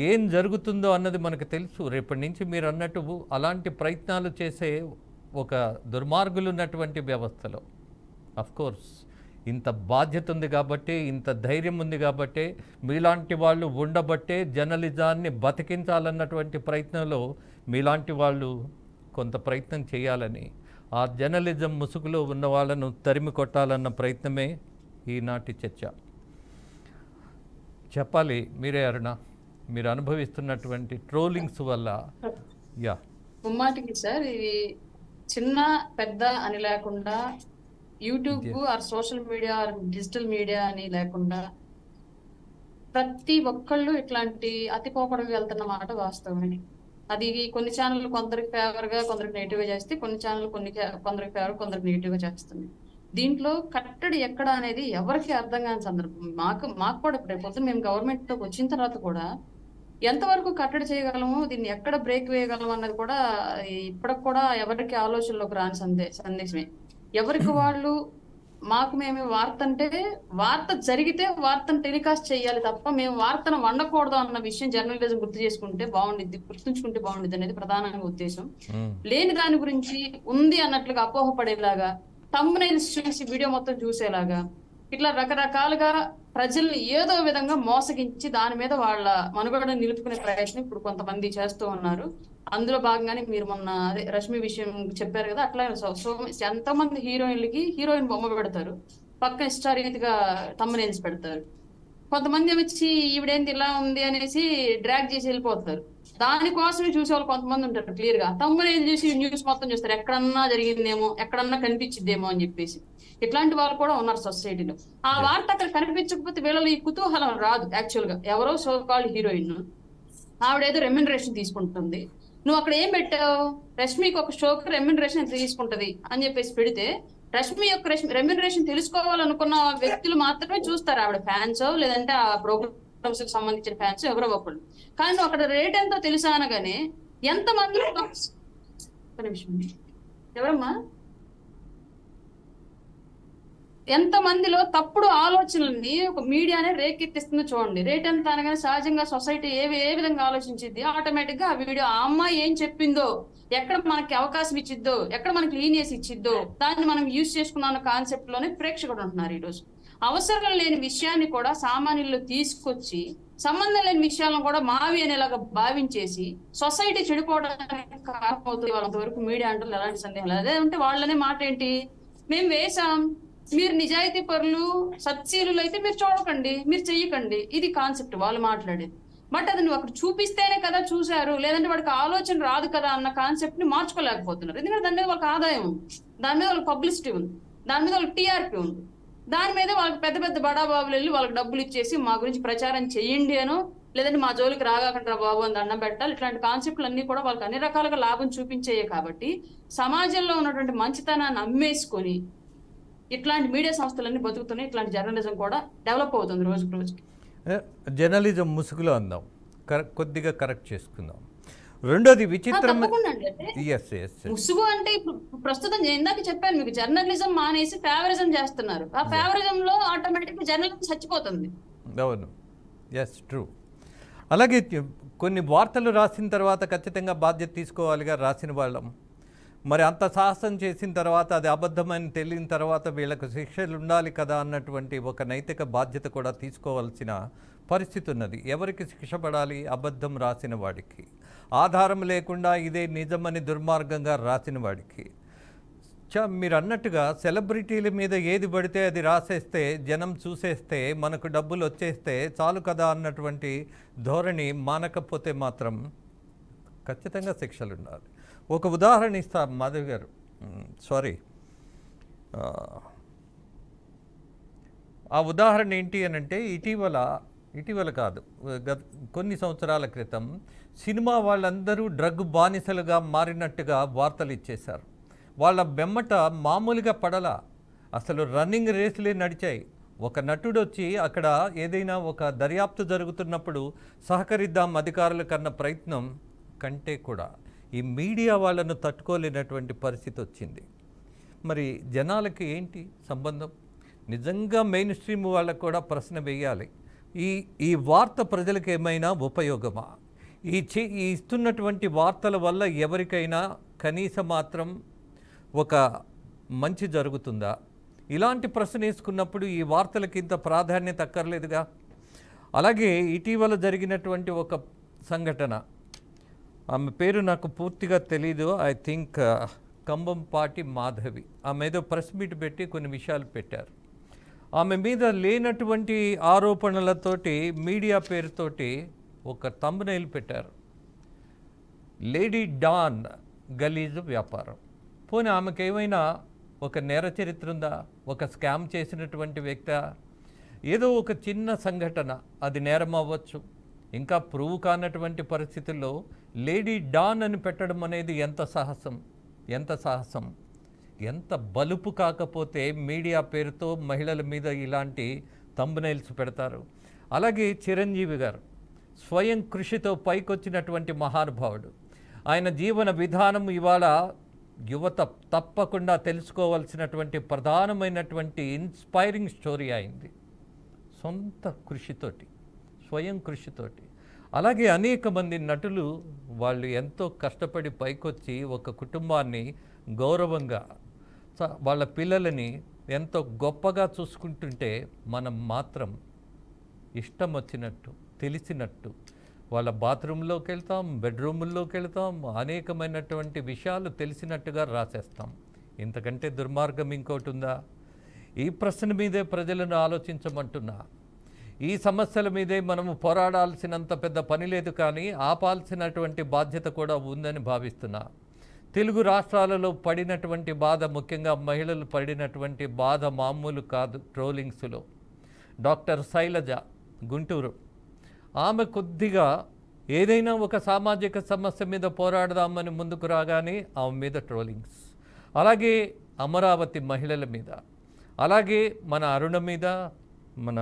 ఏం జరుగుతుందో అన్నది మనకు తెలుసు. రేపటి నుంచి మీరు అన్నట్టు అలాంటి ప్రయత్నాలు చేసే ఒక దుర్మార్గులు ఉన్నటువంటి వ్యవస్థలో అఫ్కోర్స్ ఇంత బాధ్యత ఉంది కాబట్టి, ఇంత ధైర్యం ఉంది కాబట్టి, మీలాంటి వాళ్ళు ఉండబట్టే జర్నలిజాన్ని బతికించాలన్నటువంటి ప్రయత్నంలో మీలాంటి వాళ్ళు కొంత ప్రయత్నం చేయాలని, ఆ జర్నలిజం ముసుగులో ఉన్న వాళ్ళను తరిమి కొట్టాలన్న ప్రయత్నమే ఈనాటి చర్చ. చెప్పాలి మీరే అరుణ, మీరు అనుభవిస్తున్నటువంటి ట్రోలింగ్స్ వల్ల. ముమ్మాటికి సార్, ఇది చిన్న పెద్ద అని లేకుండా, YouTube or social media or digital media అని లేకుండా ప్రతి ఒక్కళ్ళు ఇట్లాంటి అతిపోకడకు వెళ్తున్న మాట వాస్తవమే. అది కొన్ని ఛానళ్ళు కొందరికి ఫేవర్ గా కొందరికి నెగిటివ్ గా చేస్తే, కొన్ని ఛానల్ కొందరికి ఫేవర్ కొందరికి నెగిటివ్ గా చేస్తుంది. దీంట్లో కట్టడి ఎక్కడ అనేది ఎవరికి అర్థం కాని సందర్భం. మాకు కూడా రేపు పొద్దున మేము గవర్నమెంట్ లోకి వచ్చిన తర్వాత కూడా ఎంతవరకు కట్టడి చేయగలము, దీన్ని ఎక్కడ బ్రేక్ వేయగలము అన్నది కూడా ఇప్పటికి కూడా ఎవరికి ఆలోచనలోకి రాని సందేశమే. ఎవరికి వాళ్ళు మేము వార్త అంటే వార్త జరిగితే వార్తను టెలికాస్ట్ చేయాలి తప్ప మేము వార్తను వండకూడదు అన్న విషయం జర్నలిజం గుర్తు చేసుకుంటే బాగుండిద్ది, గుర్తుంచుకుంటే బాగుండిద్ది అనేది ప్రధానంగా ఉద్దేశం. లేని దాని గురించి ఉంది అన్నట్లుగా అపోహపడేలాగా, థంబ్నెయిల్స్ చూసి వీడియో మొత్తం చూసేలాగా, ఇట్లా రకరకాలుగా ప్రజల్ని ఏదో విధంగా మోసగించి దాని మీద వాళ్ళ మనుగడను నిలుపుకునే ప్రయత్నం ఇప్పుడు కొంతమంది చేస్తూ ఉన్నారు. అందులో భాగంగానే మీరు మొన్న అదే రష్మి విషయం చెప్పారు కదా, అట్లా ఎంతమంది హీరోయిన్లకి హీరోయిన్ బొమ్మ పెడతారు, పక్కన ఇష్టారీతిగా థంబ్నెయిల్స్ పెడతారు. కొంతమంది వచ్చి ఈవిడేంటి ఇలా ఉంది అనేసి డ్రాగ్ చేసి వెళ్ళిపోతారు. దానికోసమే చూసే వాళ్ళు కొంతమంది ఉంటారు. క్లియర్ గా థంబ్నెయిల్ చూసి న్యూస్ మొత్తం చూస్తారు, ఎక్కడన్నా జరిగిందేమో, ఎక్కడన్నా కనిపించిద్దేమో అని చెప్పేసి. ఇట్లాంటి వాళ్ళు కూడా ఉన్నారు సొసైటీలో. ఆ వార్త అక్కడ కనిపించకపోతే వీళ్ళలో ఈ కుతూహలం రాదు. యాక్చువల్ గా ఎవరో సో కాల్డ్ హీరోయిన్, ఆవిడేదో రెమ్యునరేషన్ తీసుకుంటుంది, నువ్వు అక్కడ ఏం పెట్టావు, రష్మికి ఒక షోకి రెమ్యునరేషన్ ఎంత తీసుకుంటది అని చెప్పేసి పెడితే, రష్మి యొక్క రెమ్యునరేషన్ తెలుసుకోవాలనుకున్న వ్యక్తులు మాత్రమే చూస్తారు. ఆవిడ ఫ్యాన్స్ లేదంటే ఆ ప్రోగ్రామ్ కి సంబంధించిన ఫ్యాన్స్ ఎవరో ఒకళ్ళు. కానీ అక్కడ రేట్ ఎంతో తెలుసా అనగానే ఎంతమంది ఎవరమ్మా ఎంతమందిలో తప్పుడు ఆలోచనల్ని ఒక మీడియానే రేకెత్తిస్తుందో చూడండి. రేట్ ఎంత అనగానే సహజంగా సొసైటీ ఏ విధంగా ఆలోచించింది, ఆటోమేటిక్ గా ఆ వీడియో ఆ అమ్మాయి ఏం చెప్పిందో, ఎక్కడ మనకి అవకాశం ఇచ్చిద్దో, ఎక్కడ మనకి లీనియస్ ఇచ్చిద్దో దాన్ని మనం యూజ్ చేసుకున్న కాన్సెప్ట్ లోనే ప్రేక్షకుడు ఉంటున్నారు. ఈ రోజు అవసరం లేని విషయాన్ని కూడా సామాన్యుల్లో తీసుకొచ్చి సంబంధం లేని విషయాలను కూడా మావి అనేలాగా భావించేసి సొసైటీ చెడిపోవడానికి కారణమవుతుంది. వాళ్ళంతవరకు మీడియా అంటే ఎలాంటి సందేహం లేదు. అదే అంటే వాళ్ళనే మాట ఏంటి, మేము వేసాం, మీరు నిజాయితీ పరులు సత్శీలులు అయితే మీరు చూడకండి, మీరు చెయ్యకండి, ఇది కాన్సెప్ట్ వాళ్ళు మాట్లాడేది. బట్ అది నువ్వు అక్కడ చూపిస్తేనే కదా చూశారు, లేదంటే వాడికి ఆలోచన రాదు కదా అన్న కాన్సెప్ట్ ని మార్చుకోలేకపోతున్నారు. ఎందుకంటే దాని మీద వాళ్ళకి ఆదాయం ఉంది, దాని మీద వాళ్ళకి పబ్లిసిటీ ఉంది, దాని మీద వాళ్ళకి టీఆర్పీ ఉంది, దాని మీద వాళ్ళకి పెద్ద పెద్ద బడాబాబులు వెళ్ళి వాళ్ళకి డబ్బులు ఇచ్చేసి మా గురించి ప్రచారం చెయ్యండి అనో, లేదంటే మా జోలికి రాగాకంటారా బాబు అని దండం పెట్టాలి. ఇట్లాంటి కాన్సెప్ట్లు అన్ని కూడా వాళ్ళకి అన్ని రకాలుగా లాభం చూపించేయే. కాబట్టి సమాజంలో ఉన్నటువంటి మంచితనాన్ని అమ్మేసుకొని ఇట్లాంటి మీడియా సంస్థలన్నీ బతుకుతున్నాయి. ఇట్లాంటి జర్నలిజం కూడా డెవలప్ అవుతుంది రోజుకి రోజుకి. జర్నలిజం ముసుగులో అందాం, కొద్దిగా కరెక్ట్ చేసుకుందాం. రెండోది విచిత్రం, ముసుగు అంటే ఇప్పుడు ప్రస్తుతం ఇందాక చెప్పాను మీకు, జర్నలిజం మానేసి ఫేవరిజం చేస్తున్నారు. ఆ ఫేవరిజం లో ఆటోమేటిక్ జర్నలిజం చచ్చిపోతుంది. అవును, ఎస్ ట్రూ. అలాగే కొన్ని వార్తలు రాసిన తర్వాత ఖచ్చితంగా బాధ్యత తీసుకోవాలిగా రాసిన వాళ్ళం. మరి అంత సాహసం చేసిన తర్వాత అది అబద్ధమని తెలియని తర్వాత వీళ్ళకు శిక్షలు ఉండాలి కదా అన్నటువంటి ఒక నైతిక బాధ్యత కూడా తీసుకోవాల్సిన పరిస్థితి ఉన్నది. ఎవరికి శిక్ష పడాలి? అబద్ధం రాసిన వాడికి, ఆధారం లేకుండా ఇదే నిజమని దుర్మార్గంగా రాసిన వాడికి. మీరు అన్నట్టుగా సెలబ్రిటీల మీద ఏది పడితే అది రాసేస్తే, జనం చూసేస్తే, మనకు డబ్బులు వచ్చేస్తే చాలు కదా అన్నటువంటి ధోరణి మానకపోతే మాత్రం ఖచ్చితంగా శిక్షలు ఉండాలి. ఒక ఉదాహరణ ఇస్తా మాధవ్ గారు, ఆ ఉదాహరణ ఏంటి అని అంటే ఇటీవల కాదు, కొన్ని సంవత్సరాల క్రితం సినిమా వాళ్ళందరూ డ్రగ్ బానిసలుగా మారినట్టుగా వార్తలు ఇచ్చేశారు. వాళ్ళ బెమ్మట మామూలుగా పడలా, అసలు రన్నింగ్ రేసులే నడిచాయి. ఒక నటుడు వచ్చి అక్కడ ఏదైనా ఒక దర్యాప్తు జరుగుతున్నప్పుడు సహకరిద్దాం అధికారుల కన్న ప్రయత్నం కంటే కూడా ఈ మీడియా వాళ్ళను తట్టుకోలేనటువంటి పరిస్థితి వచ్చింది. మరి జనాలకి ఏంటి సంబంధం? నిజంగా మెయిన్ స్ట్రీమ్ వాళ్ళకు కూడా ప్రశ్న వేయాలి. ఈ వార్త ప్రజలకు ఏమైనా ఉపయోగమా? ఈ ఇస్తున్నటువంటి వార్తల వల్ల ఎవరికైనా కనీసం మాత్రం ఒక మంచి జరుగుతుందా? ఇలాంటి ప్రశ్న వేసుకున్నప్పుడు ఈ వార్తలకి ఇంత ప్రాధాన్యత అక్కర్లేదుగా. అలాగే ఇటీవల జరిగినటువంటి ఒక సంఘటన, ఆమె పేరు నాకు పూర్తిగా తెలీదు, ఐ థింక్ కంబంపాటి మాధవి. ఆమె ఏదో ప్రెస్ మీట్ పెట్టి కొన్ని విషయాలు పెట్టారు. ఆమె మీద లేనటువంటి ఆరోపణలతోటి మీడియా పేరుతోటి ఒక థంబ్నెయిల్ పెట్టారు, లేడీ డాన్ గలీజు వ్యాపారం. పోనీ ఆమెకు ఏమైనా ఒక నేర చరిత్ర ఉందా? ఒక స్కామ్ చేసినటువంటి వ్యక్తి? ఏదో ఒక చిన్న సంఘటన, అది నేరం అవ్వచ్చు. ఇంకా ప్రూవ్ కానటువంటి పరిస్థితుల్లో లేడీ డాన్ అని పెట్టడం అనేది ఎంత సాహసం, ఎంత బలుపు కాకపోతే మీడియా పేరుతో మహిళల మీద ఇలాంటి థంబ్నెయిల్స్ పెడతారు. అలాగే చిరంజీవి గారు స్వయం కృషితో పైకొచ్చినటువంటి మహానుభావుడు. ఆయన జీవన విధానం ఇవాళ యువత తప్పకుండా తెలుసుకోవాల్సినటువంటి ప్రధానమైనటువంటి ఇన్స్పైరింగ్ స్టోరీ అయింది. సొంత కృషితోటి, స్వయం కృషితోటి. అలాగే అనేక మంది నటులు వాళ్ళు ఎంతో కష్టపడి పైకొచ్చి ఒక కుటుంబాన్ని గౌరవంగా, వాళ్ళ పిల్లలని ఎంతో గొప్పగా చూసుకుంటుంటే మనం మాత్రం ఇష్టం వచ్చినట్టు, తెలిసినట్టు వాళ్ళ బాత్రూంలోకి వెళ్తాం, బెడ్రూముల్లోకి వెళ్తాం, అనేకమైనటువంటి విషయాలు తెలిసినట్టుగా రాసేస్తాం. ఇంతకంటే దుర్మార్గం ఇంకోటి ఉందా? ఈ ప్రశ్న మీదే ప్రజలను ఆలోచించమంటున్నా. ఈ సమస్యల మీదే మనము పోరాడాల్సినంత పెద్ద పని లేదు, కానీ ఆపాల్సినటువంటి బాధ్యత కూడా ఉందని భావిస్తున్నా. తెలుగు రాష్ట్రాలలో పడినటువంటి బాధ, ముఖ్యంగా మహిళలు పడినటువంటి బాధ మామూలు కాదు. ట్రోలింగ్స్లో డాక్టర్ శైలజ గుంటూరు, ఆమె కొద్దిగా ఏదైనా ఒక సామాజిక సమస్య మీద పోరాడదామని ముందుకు రాగానే ఆమె మీద ట్రోలింగ్స్. అలాగే అమరావతి మహిళల మీద, అలాగే మన అరుణ మీద, మన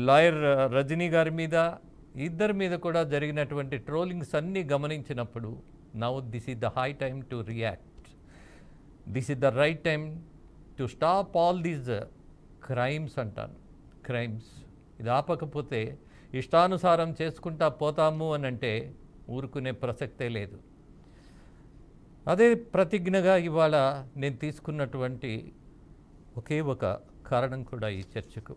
లాయర్ రజనీ గారి మీద, ఇద్దరి మీద కూడా జరిగినటువంటి ట్రోలింగ్స్ అన్నీ గమనించినప్పుడు now this is the high time to react. This is the right time to stop all these crimes అంటాను. క్రైమ్స్ ఇది ఆపకపోతే ఇష్టానుసారం చేసుకుంటా పోతాము అని అంటే ఊరుకునే ప్రసక్తే లేదు. అదే ప్రతిజ్ఞగా ఇవాళ నేను తీసుకున్నటువంటి ఒకే ఒక కారణం కూడా ఈ చర్చకు.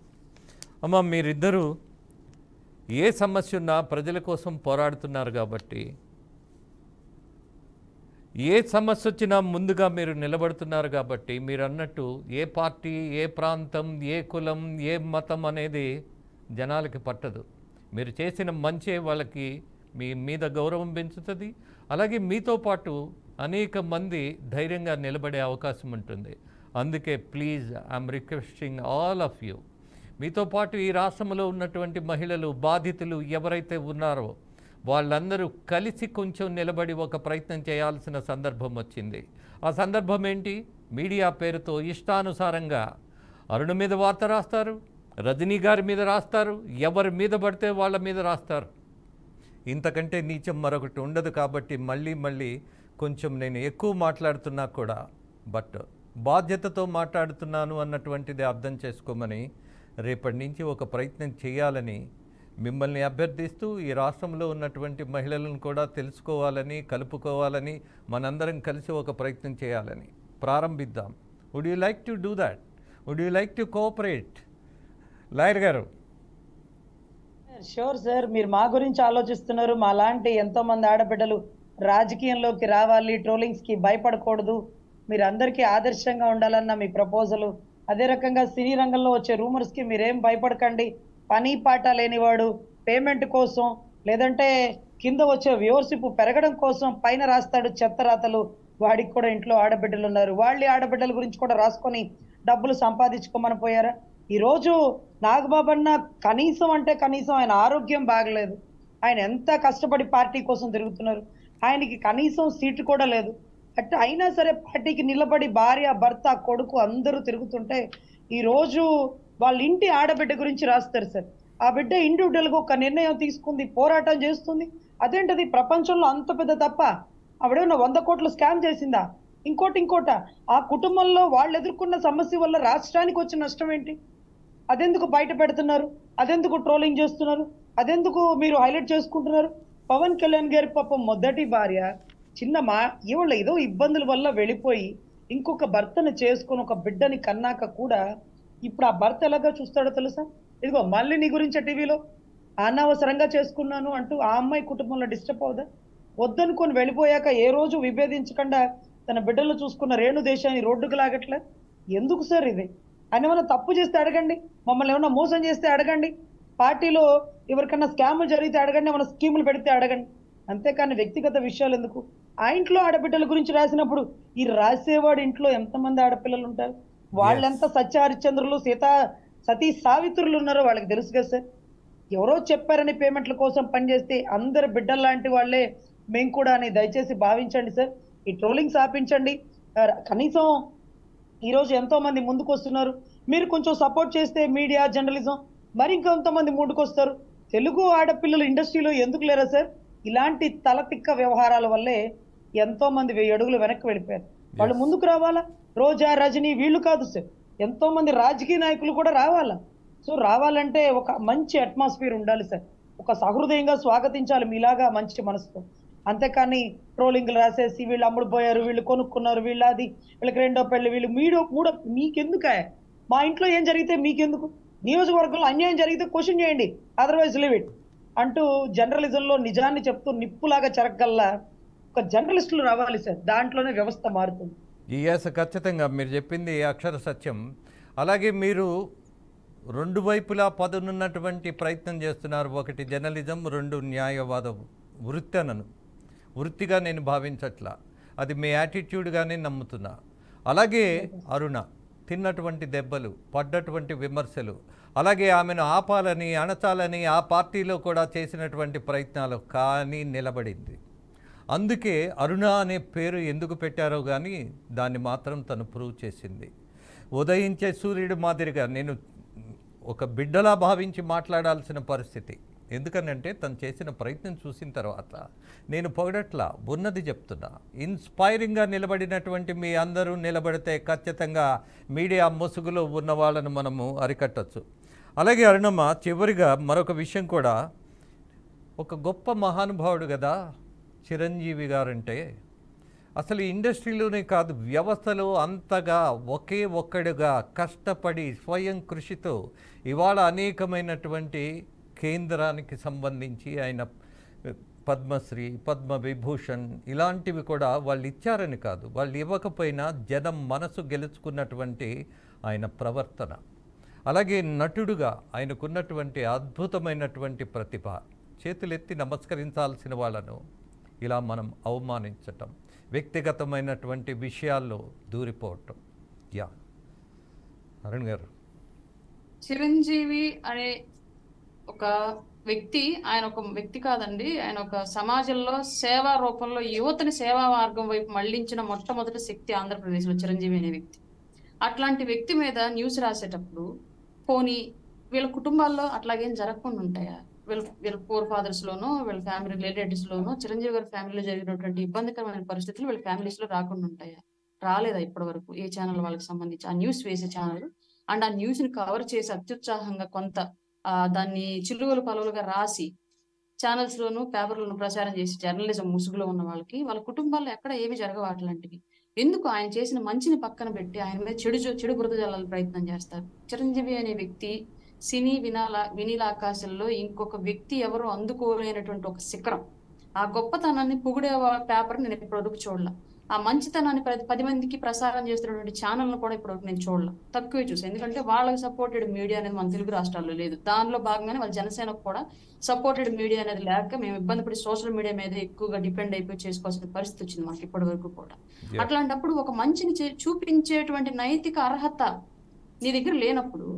అమ్మ, మీరిద్దరూ ఏ సమస్య ఉన్నా ప్రజల కోసం పోరాడుతున్నారు కాబట్టి, ఏ సమస్య వచ్చినా ముందుగా మీరు నిలబడుతున్నారు కాబట్టి, మీరు అన్నట్టు ఏ పార్టీ, ఏ ప్రాంతం, ఏ కులం, ఏ మతం అనేది జనాలకి పట్టదు. మీరు చేసిన మంచే వాళ్ళకి మీ మీద గౌరవం పెంచుతుంది. అలాగే మీతో పాటు అనేక మంది ధైర్యంగా నిలబడే అవకాశం ఉంటుంది. అందుకే please I'm requesting all of you, మీతో పాటు ఈ రాష్ట్రంలో ఉన్నటువంటి మహిళలు, బాధితులు ఎవరైతే ఉన్నారో వాళ్ళందరూ కలిసి కొంచెం నిలబడి ఒక ప్రయత్నం చేయాల్సిన సందర్భం వచ్చింది. ఆ సందర్భం ఏంటి? మీడియా పేరుతో ఇష్టానుసారంగా అరుణ మీద వార్త రాస్తారు, రజనీ గారి మీద రాస్తారు, ఎవరి మీద పడితే వాళ్ళ మీద రాస్తారు. ఇంతకంటే నీచం మరొకటి ఉండదు. కాబట్టి మళ్ళీ కొంచెం నేను ఎక్కువ మాట్లాడుతున్నా కూడా బట్ బాధ్యతతో మాట్లాడుతున్నాను అన్నటువంటిది అర్థం చేసుకోమని, రేపటి నుంచి ఒక ప్రయత్నం చేయాలని మిమ్మల్ని అభ్యర్థిస్తూ, ఈ రాష్ట్రంలో ఉన్నటువంటి మహిళలను కూడా తెలుసుకోవాలని, కలుపుకోవాలని, మనందరం కలిసి ఒక ప్రయత్నం చేయాలని ప్రారంభిద్దాం. Would you like to do that? Would you like to cooperate? Lawyer గారు. షూర్ సార్, మీరు మా గురించి ఆలోచిస్తున్నారు. మా లాంటి ఎంతో మంది ఆడబిడ్డలు రాజకీయంలోకి రావాలి, ట్రోలింగ్స్ కి భయపడకూడదు, మీరు అందరికీ ఆదర్శంగా ఉండాలన్న మీ ప్రపోజల్. అదే రకంగా సినీ రంగంలో వచ్చే రూమర్స్ కి మీరేం భయపడకండి. పని పాట లేనివాడు పేమెంట్ కోసం, లేదంటే కింద వచ్చే వ్యూవర్షిప్ పెరగడం కోసం పైన రాస్తాడు చెత్త రాతలు. వాడికి కూడా ఇంట్లో ఆడబిడ్డలు ఉన్నారు, వాళ్ళ ఆడబిడ్డల గురించి కూడా రాసుకొని డబ్బులు సంపాదించుకోమని పోయారా? ఈరోజు నాగబాబు అన్న కనీసం ఆయన ఆరోగ్యం బాగలేదు. ఆయన ఎంత కష్టపడి పార్టీ కోసం తిరుగుతున్నారు, ఆయనకి కనీసం సీటు కూడా లేదు. అట్లా అయినా సరే పార్టీకి నిలబడి భార్య, భర్త, కొడుకు అందరూ తిరుగుతుంటే ఈరోజు వాళ్ళ ఇంటి ఆడబిడ్డ గురించి రాస్తారు సార్. ఆ బిడ్డ ఇండివిజువల్గా ఒక నిర్ణయం తీసుకుంది, పోరాటం చేస్తుంది. అదేంటది ప్రపంచంలో అంత పెద్ద తప్ప? ఆవిడేమన్నా 100 కోట్లు స్కామ్ చేసిందా? ఇంకోట ఆ కుటుంబంలో వాళ్ళు ఎదుర్కొన్న సమస్య వల్ల రాష్ట్రానికి వచ్చిన నష్టం ఏంటి? అదెందుకు బయట పెడుతున్నారు? అదెందుకు ట్రోలింగ్ చేస్తున్నారు? అదెందుకు మీరు హైలైట్ చేసుకుంటున్నారు? పవన్ కళ్యాణ్ గారి పాపం మొదటి భార్య ఈవిడ ఏదో ఇబ్బందుల వల్ల వెళ్ళిపోయి ఇంకొక భర్తను చేసుకొని ఒక బిడ్డని కన్నాక కూడా ఇప్పుడు ఆ భర్త ఎలాగా చూస్తాడో తెలుసా? ఇదిగో మళ్ళీ నీ గురించి టీవీలో అనవసరంగా చేసుకున్నాను అంటూ ఆ అమ్మాయి కుటుంబంలో డిస్టర్బ్ అవుదా? వద్దనుకొని వెళ్ళిపోయాక ఏ రోజు విభేదించకుండా తన బిడ్డలు చూసుకున్న రేణు దేశాన్ని రోడ్డుకు లాగట్లే. ఎందుకు సార్ ఇది? ఆయన ఏమైనా తప్పు చేస్తే అడగండి, మమ్మల్ని ఏమైనా మోసం చేస్తే అడగండి, పార్టీలో ఎవరికన్నా స్కాములు జరిగితే అడగండి, ఏమైనా స్కీములు పెడితే అడగండి. అంతేకాని వ్యక్తిగత విషయాలు ఎందుకు? ఆ ఇంట్లో ఆడబిడ్డల గురించి రాసినప్పుడు ఈ రాసేవాడి ఇంట్లో ఎంతమంది ఆడపిల్లలు ఉంటారు? వాళ్ళెంత సత్యహరిశ్చంద్రులు, సతీ సావిత్రులు ఉన్నారో వాళ్ళకి తెలుసు కదా సార్. ఎవరో చెప్పారని పేమెంట్ల కోసం పనిచేస్తే అందరు బిడ్డలు లాంటి వాళ్ళే మేము కూడా అని దయచేసి భావించండి సార్. ఈ ట్రోలింగ్స్ ఆపించండి. కనీసం ఈరోజు ఎంతో మంది ముందుకు వస్తున్నారు, మీరు కొంచెం సపోర్ట్ చేస్తే మీడియా, జర్నలిజం మరి ఇంకొంతమంది ముందుకు వస్తారు. తెలుగు ఆడపిల్లలు ఇండస్ట్రీలో ఎందుకు లేరా సార్? ఇలాంటి తలతిక్క వ్యవహారాల వల్లే ఎంతో మంది 1000 అడుగులు వెనక్కి వెళ్ళిపోయారు. వాళ్ళు ముందుకు రావాలా? రోజా, రజనీ వీళ్ళు కాదు సార్, ఎంతో మంది రాజకీయ నాయకులు కూడా రావాలా. సో రావాలంటే ఒక మంచి అట్మాస్ఫియర్ ఉండాలి సార్. ఒక సహృదయంగా స్వాగతించాలి మీలాగా మంచి మనసుతో. అంతేకాని ట్రోలింగ్లు రాసేసి వీళ్ళు అమ్ముడు పోయారు, వీళ్ళు కొనుక్కున్నారు, వీళ్ళది, వీళ్ళకి రెండో పెళ్లి, వీళ్ళు మూడో మీకెందుకే? మా ఇంట్లో ఏం జరిగితే మీకెందుకు? నియోజకవర్గంలో అన్యాయం జరిగితే క్వశ్చన్ చేయండి, అదర్వైజ్ లీవ్ ఇట్ అంటూ జర్నలిజంలో నిజాన్ని చెప్తూ నిప్పులాగా చెరగల్లా ఒక జర్నలిస్టులు రావాలి సార్. దాంట్లోనే వ్యవస్థ మారుతుంది. ఖచ్చితంగా మీరు చెప్పింది అక్షర సత్యం. అలాగే మీరు రెండు వైపులా పదునున్నటువంటి ప్రయత్నం చేస్తున్నారు. ఒకటి జర్నలిజం, రెండు న్యాయవాద వృత్తి. అనను వృత్తిగా నేను భావించట్లా, అది మీ యాటిట్యూడ్గానే నమ్ముతున్నా. అలాగే అరుణ తిన్నటువంటి దెబ్బలు, పడ్డటువంటి విమర్శలు, అలాగే ఆమెను ఆపాలని, అణచాలని ఆ పార్టీలో కూడా చేసినటువంటి ప్రయత్నాలు, కానీ నిలబడింది. అందుకే అరుణ అనే పేరు ఎందుకు పెట్టారో కానీ దాన్ని మాత్రం తను ప్రూవ్ చేసింది. ఉదయించే సూర్యుడు మాదిరిగా నేను ఒక బిడ్డలా భావించి మాట్లాడాల్సిన పరిస్థితి. ఎందుకనంటే తను చేసిన ప్రయత్నం చూసిన తర్వాత నేను పొగడట్లా, ఉన్నది చెప్తున్నా. ఇన్స్పైరింగ్గా నిలబడినటువంటి మీ అందరూ నిలబడితే ఖచ్చితంగా మీడియా ముసుగులో ఉన్న వాళ్ళను మనము అరికట్టచ్చు. అలాగే అరుణమ్మ, చివరిగా మరొక విషయం కూడా, ఒక గొప్ప మహానుభావుడు కదా చిరంజీవి గారంటే. అసలు ఇండస్ట్రీలోనే కాదు, వ్యవస్థలో అంతగా ఒకే ఒక్కడుగా కష్టపడి స్వయం కృషితో ఇవాళ అనేకమైనటువంటి కేంద్రానికి సంబంధించి ఆయన పద్మశ్రీ, పద్మవిభూషణ్ ఇలాంటివి కూడా వాళ్ళు ఇచ్చారని కాదు, వాళ్ళు ఇవ్వకపోయినా జనం మనసు గెలుచుకున్నటువంటి ఆయన ప్రవర్తన, అలాగే నటుడుగా ఆయనకున్నటువంటి అద్భుతమైనటువంటి ప్రతిభ, చేతులెత్తి నమస్కరించాల్సిన వాళ్ళను ఇలా మనం అవమానించటం, వ్యక్తిగతమైనటువంటి విషయాల్లో దూరిపోవటం. యా అరుణ్ గారు. చిరంజీవి అనే ఒక వ్యక్తి, ఆయన ఒక వ్యక్తి కాదండి, ఆయన ఒక సమాజంలో సేవా రూపంలో యువతని సేవా మార్గం వైపు మళ్లించిన మొట్టమొదటి శక్తి ఆంధ్రప్రదేశ్లో చిరంజీవి అనే వ్యక్తి. అట్లాంటి వ్యక్తి మీద న్యూస్ రాసేటప్పుడు పోనీ వీళ్ళ కుటుంబాల్లో అట్లాగేం జరగకుండా ఉంటాయా? వీళ్ళ ఫోర్ ఫాదర్స్ లోనో, వీళ్ళ ఫ్యామిలీ రిలేటివ్స్ లోనో చిరంజీవి గారి ఫ్యామిలీలో జరిగినటువంటి ఇబ్బందికరమైన పరిస్థితులు వీళ్ళ ఫ్యామిలీస్ లో రాకుండా ఉంటాయా? రాలేదా ఇప్పటి వరకు ఏ ఛానల్ వాళ్ళకి సంబంధించి ఆ న్యూస్ వేసే ఛానల్ అండ్ ఆ న్యూస్ ని కవర్ చేసి అత్యుత్సాహంగా కొంత దాన్ని చిలువలు పలువులుగా రాసి ఛానల్స్ లోను పేపర్లను ప్రచారం చేసి జర్నలిజం ముసుగులో ఉన్న వాళ్ళకి వాళ్ళ కుటుంబాల్లో ఎక్కడ ఏమి జరగవు అట్లాంటివి. ఎందుకు ఆయన చేసిన మంచిని పక్కన పెట్టి ఆయన మీద చెడు బురద జల్లాల ప్రయత్నం చేస్తారు? చిరంజీవి అనే వ్యక్తి సినీ వినీల ఆకాశంలో ఇంకొక వ్యక్తి ఎవరు అందుకోలేనటువంటి ఒక శిఖరం. ఆ గొప్పతనాన్ని పొగిడే పేపర్ నేను ఇప్పుడు చూడలే. ఆ మంచితనాన్ని 10 మందికి ప్రసారం చేస్తున్నటువంటి ఛానల్ను కూడా ఇప్పుడు నేను చూడలే, తక్కువే చూసాను. ఎందుకంటే వాళ్ళకి సపోర్టెడ్ మీడియా అనేది మన తెలుగు రాష్ట్రాల్లో లేదు. దానిలో భాగంగానే వాళ్ళ జనసేనకు కూడా సపోర్టెడ్ మీడియా అనేది లేక మేము ఇబ్బంది పడి సోషల్ మీడియా మీద ఎక్కువగా డిపెండ్ అయిపోయి చేసుకోవాల్సిన పరిస్థితి వచ్చింది మాకు ఇప్పటి వరకు కూడా. అట్లాంటప్పుడు ఒక మంచిని చూపించేటువంటి నైతిక అర్హత నీ దగ్గర లేనప్పుడు,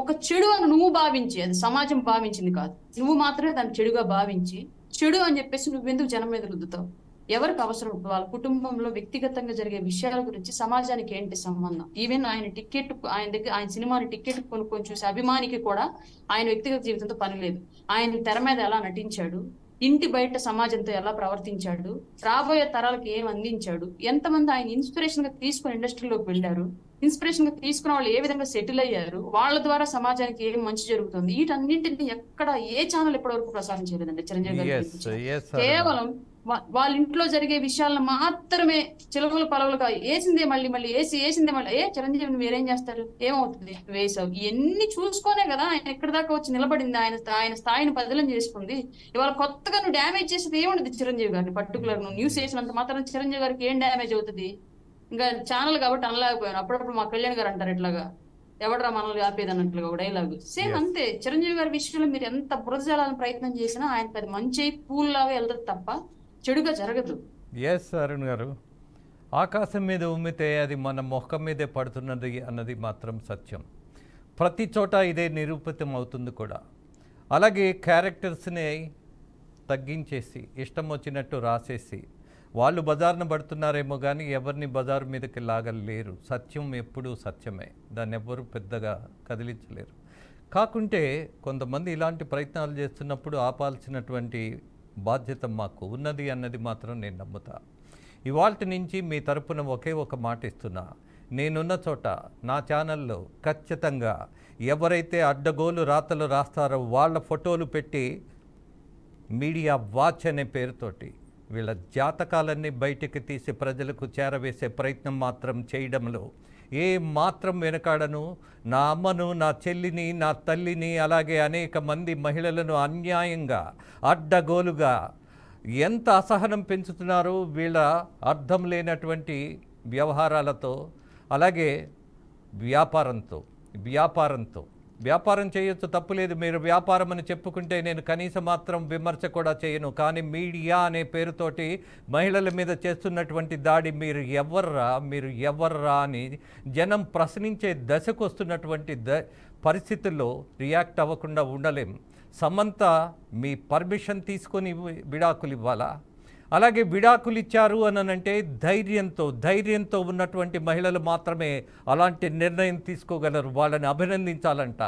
ఒక చెడు అని నువ్వు భావించి, అది సమాజం భావించింది కాదు, నువ్వు మాత్రమే దాన్ని చెడుగా భావించి చెడు అని చెప్పేసి నువ్వెందుకు జనం మీద రుద్దుతావు? ఎవరికి అవసరం? వాళ్ళ కుటుంబంలో వ్యక్తిగతంగా జరిగే విషయాల గురించి సమాజానికి ఏంటి సంబంధం? ఈవెన్ ఆయన సినిమాని టికెట్ కొనుక్కొని చూసే అభిమానికి కూడా ఆయన వ్యక్తిగత జీవితంతో పని లేదు. ఆయన తెర మీద ఎలా నటించాడు, ఇంటి బయట సమాజంతో ఎలా ప్రవర్తించాడు, రాబోయే తరాలకు ఏం అందించాడు, ఎంతమంది ఆయన ఇన్స్పిరేషన్ గా తీసుకుని ఇండస్ట్రీలోకి వెళ్ళారు, ఇన్స్పిరేషన్ గా తీసుకున్న వాళ్ళు ఏ విధంగా సెటిల్ అయ్యారు, వాళ్ళ ద్వారా సమాజానికి ఏం మంచి జరుగుతుంది, వీటన్నింటినీ ఎక్కడ ఏ ఛానల్ ఇప్పటి వరకు ప్రసారం చేయలేదండి చిరంజీవి గారు. కేవలం వాళ్ళ ఇంట్లో జరిగే విషయాలను మాత్రమే చిలకలు పలవలుగా వేసిందే మళ్ళీ వేసిందే మళ్ళీ చిరంజీవిని మీరేం చేస్తారు, ఏమవుతుంది, వేసావు, ఇవన్నీ చూసుకోనే కదా ఆయన ఎక్కడి దాకా వచ్చి నిలబడింది. ఆయన స్థాయిని బదిలం చేసుకుంది. ఇవాళ కొత్తగా నువ్వు డ్యామేజ్ చేసేది ఏముండదు చిరంజీవి గారిని. పర్టికులర్ నువ్వు న్యూస్ వేసినంత మాత్రం చిరంజీవి గారికి ఏం డ్యామేజ్ అవుతుంది? ఇంకా ఛానల్ కాబట్టి అనలేకపోయాను. అప్పుడప్పుడు మా కళ్యాణ్ గారు అంటారు ఇట్లాగా, ఎవడరా మనల్ని ఆపేది అన్నట్లుగా ఒక డైలాగ్. సేమ్ అంతే, చిరంజీవి గారి విషయంలో మీరు ఎంత బురదజాలని ప్రయత్నం చేసినా ఆయనకి అది మంచి పూల్ లాగా వెళ్తుంది తప్ప చెడుగా జరగదు. ఎస్ అరుణ్ గారు, ఆకాశం మీద ఉమ్మితే అది మన మొహం మీదే పడుతున్నది అన్నది మాత్రం సత్యం. ప్రతి చోట ఇదే నిరూపితం అవుతుంది కూడా. అలాగే క్యారెక్టర్స్ని తగ్గించేసి ఇష్టం వచ్చినట్టు రాసేసి వాళ్ళు బజార్ను పడుతున్నారేమో కానీ ఎవరిని బజారు మీదకి లాగలేరు. సత్యం ఎప్పుడూ సత్యమే, దాన్ని ఎవ్వరూ పెద్దగా కదిలించలేరు. కాకుంటే కొంతమంది ఇలాంటి ప్రయత్నాలు చేస్తున్నప్పుడు ఆపాల్సినటువంటి బాధ్యత మాకు ఉన్నది అన్నది మాత్రం నేను నమ్ముతా. ఇవాల్టి నుంచి మీ తరపున ఒకే ఒక మాట ఇస్తున్నా, నేనున్న చోట నా ఛానల్లో ఖచ్చితంగా ఎవరైతే అడ్డగోలు రాతలు రాస్తారో వాళ్ళ ఫోటోలు పెట్టి మీడియా వాచ్ అనే పేరుతోటి వీళ్ళ జాతకాలన్నీ బయటికి తీసి ప్రజలకు చేరవేసే ప్రయత్నం మాత్రం చేయడంలో ఏ మాత్రం వెనకాడను. నా అమ్మను, నా చెల్లిని, నా తల్లిని, అలాగే అనేక మంది మహిళలను అన్యాయంగా అడ్డగోలుగా ఎంత అసహనం పెంచుతున్నారో వీళ్ళ అర్థం లేనటువంటి వ్యవహారాలతో, అలాగే వ్యాపారం చేయొచ్చు, తప్పులేదు. మీరు వ్యాపారం అని చెప్పుకుంటే నేను కనీసం మాత్రం విమర్శ కూడా చేయను. కానీ మీడియా అనే పేరుతోటి మహిళల మీద చేస్తున్నటువంటి దాడి మీరు ఎవర్రా అని జనం ప్రశ్నించే దశకు వస్తున్నటువంటి పరిస్థితుల్లో రియాక్ట్ అవ్వకుండా ఉండలేం. సమంత మీ పర్మిషన్ తీసుకొని విడాకులు ఇవ్వాలా? అలాగే విడాకులు ఇచ్చారు అనంటే ధైర్యంతో ఉన్నటువంటి మహిళలు మాత్రమే అలాంటి నిర్ణయం తీసుకోగలరు. వాళ్ళని అభినందించాలంట.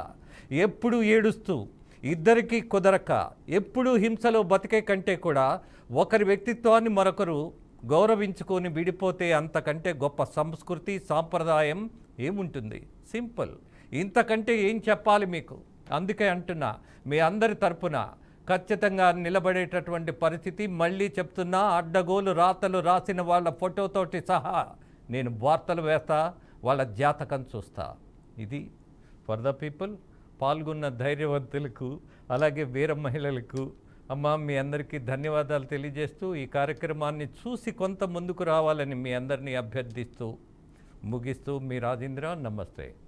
ఎప్పుడు ఏడుస్తూ ఇద్దరికీ కుదరక ఎప్పుడూ హింసలో బతికే కంటే కూడా ఒకరి వ్యక్తిత్వాన్ని మరొకరు గౌరవించుకొని విడిపోతే అంతకంటే గొప్ప సంస్కృతి సాంప్రదాయం ఏముంటుంది? సింపుల్. ఇంతకంటే ఏం చెప్పాలి మీకు? అందుకే అంటున్నా, మీ అందరి తరపున ఖచ్చితంగా నిలబడేటటువంటి పరిస్థితి. మళ్ళీ చెప్తున్నా, అడ్డగోలు రాతలు రాసిన వాళ్ళ ఫోటోతోటి సహా నేను వార్తలు వేస్తా, వాళ్ళ జాతకం చూస్తా. ఇది ఫర్ ద పీపుల్. పాల్గొన్న ధైర్యవంతులకు అలాగే వీర మహిళలకు అమ్మ మీ అందరికీ ధన్యవాదాలు తెలియజేస్తూ ఈ కార్యక్రమాన్ని చూసి కొంత ముందుకు రావాలని మీ అందరినీ అభ్యర్థిస్తూ ముగిస్తూ మీ రాజేంద్ర. నమస్తే.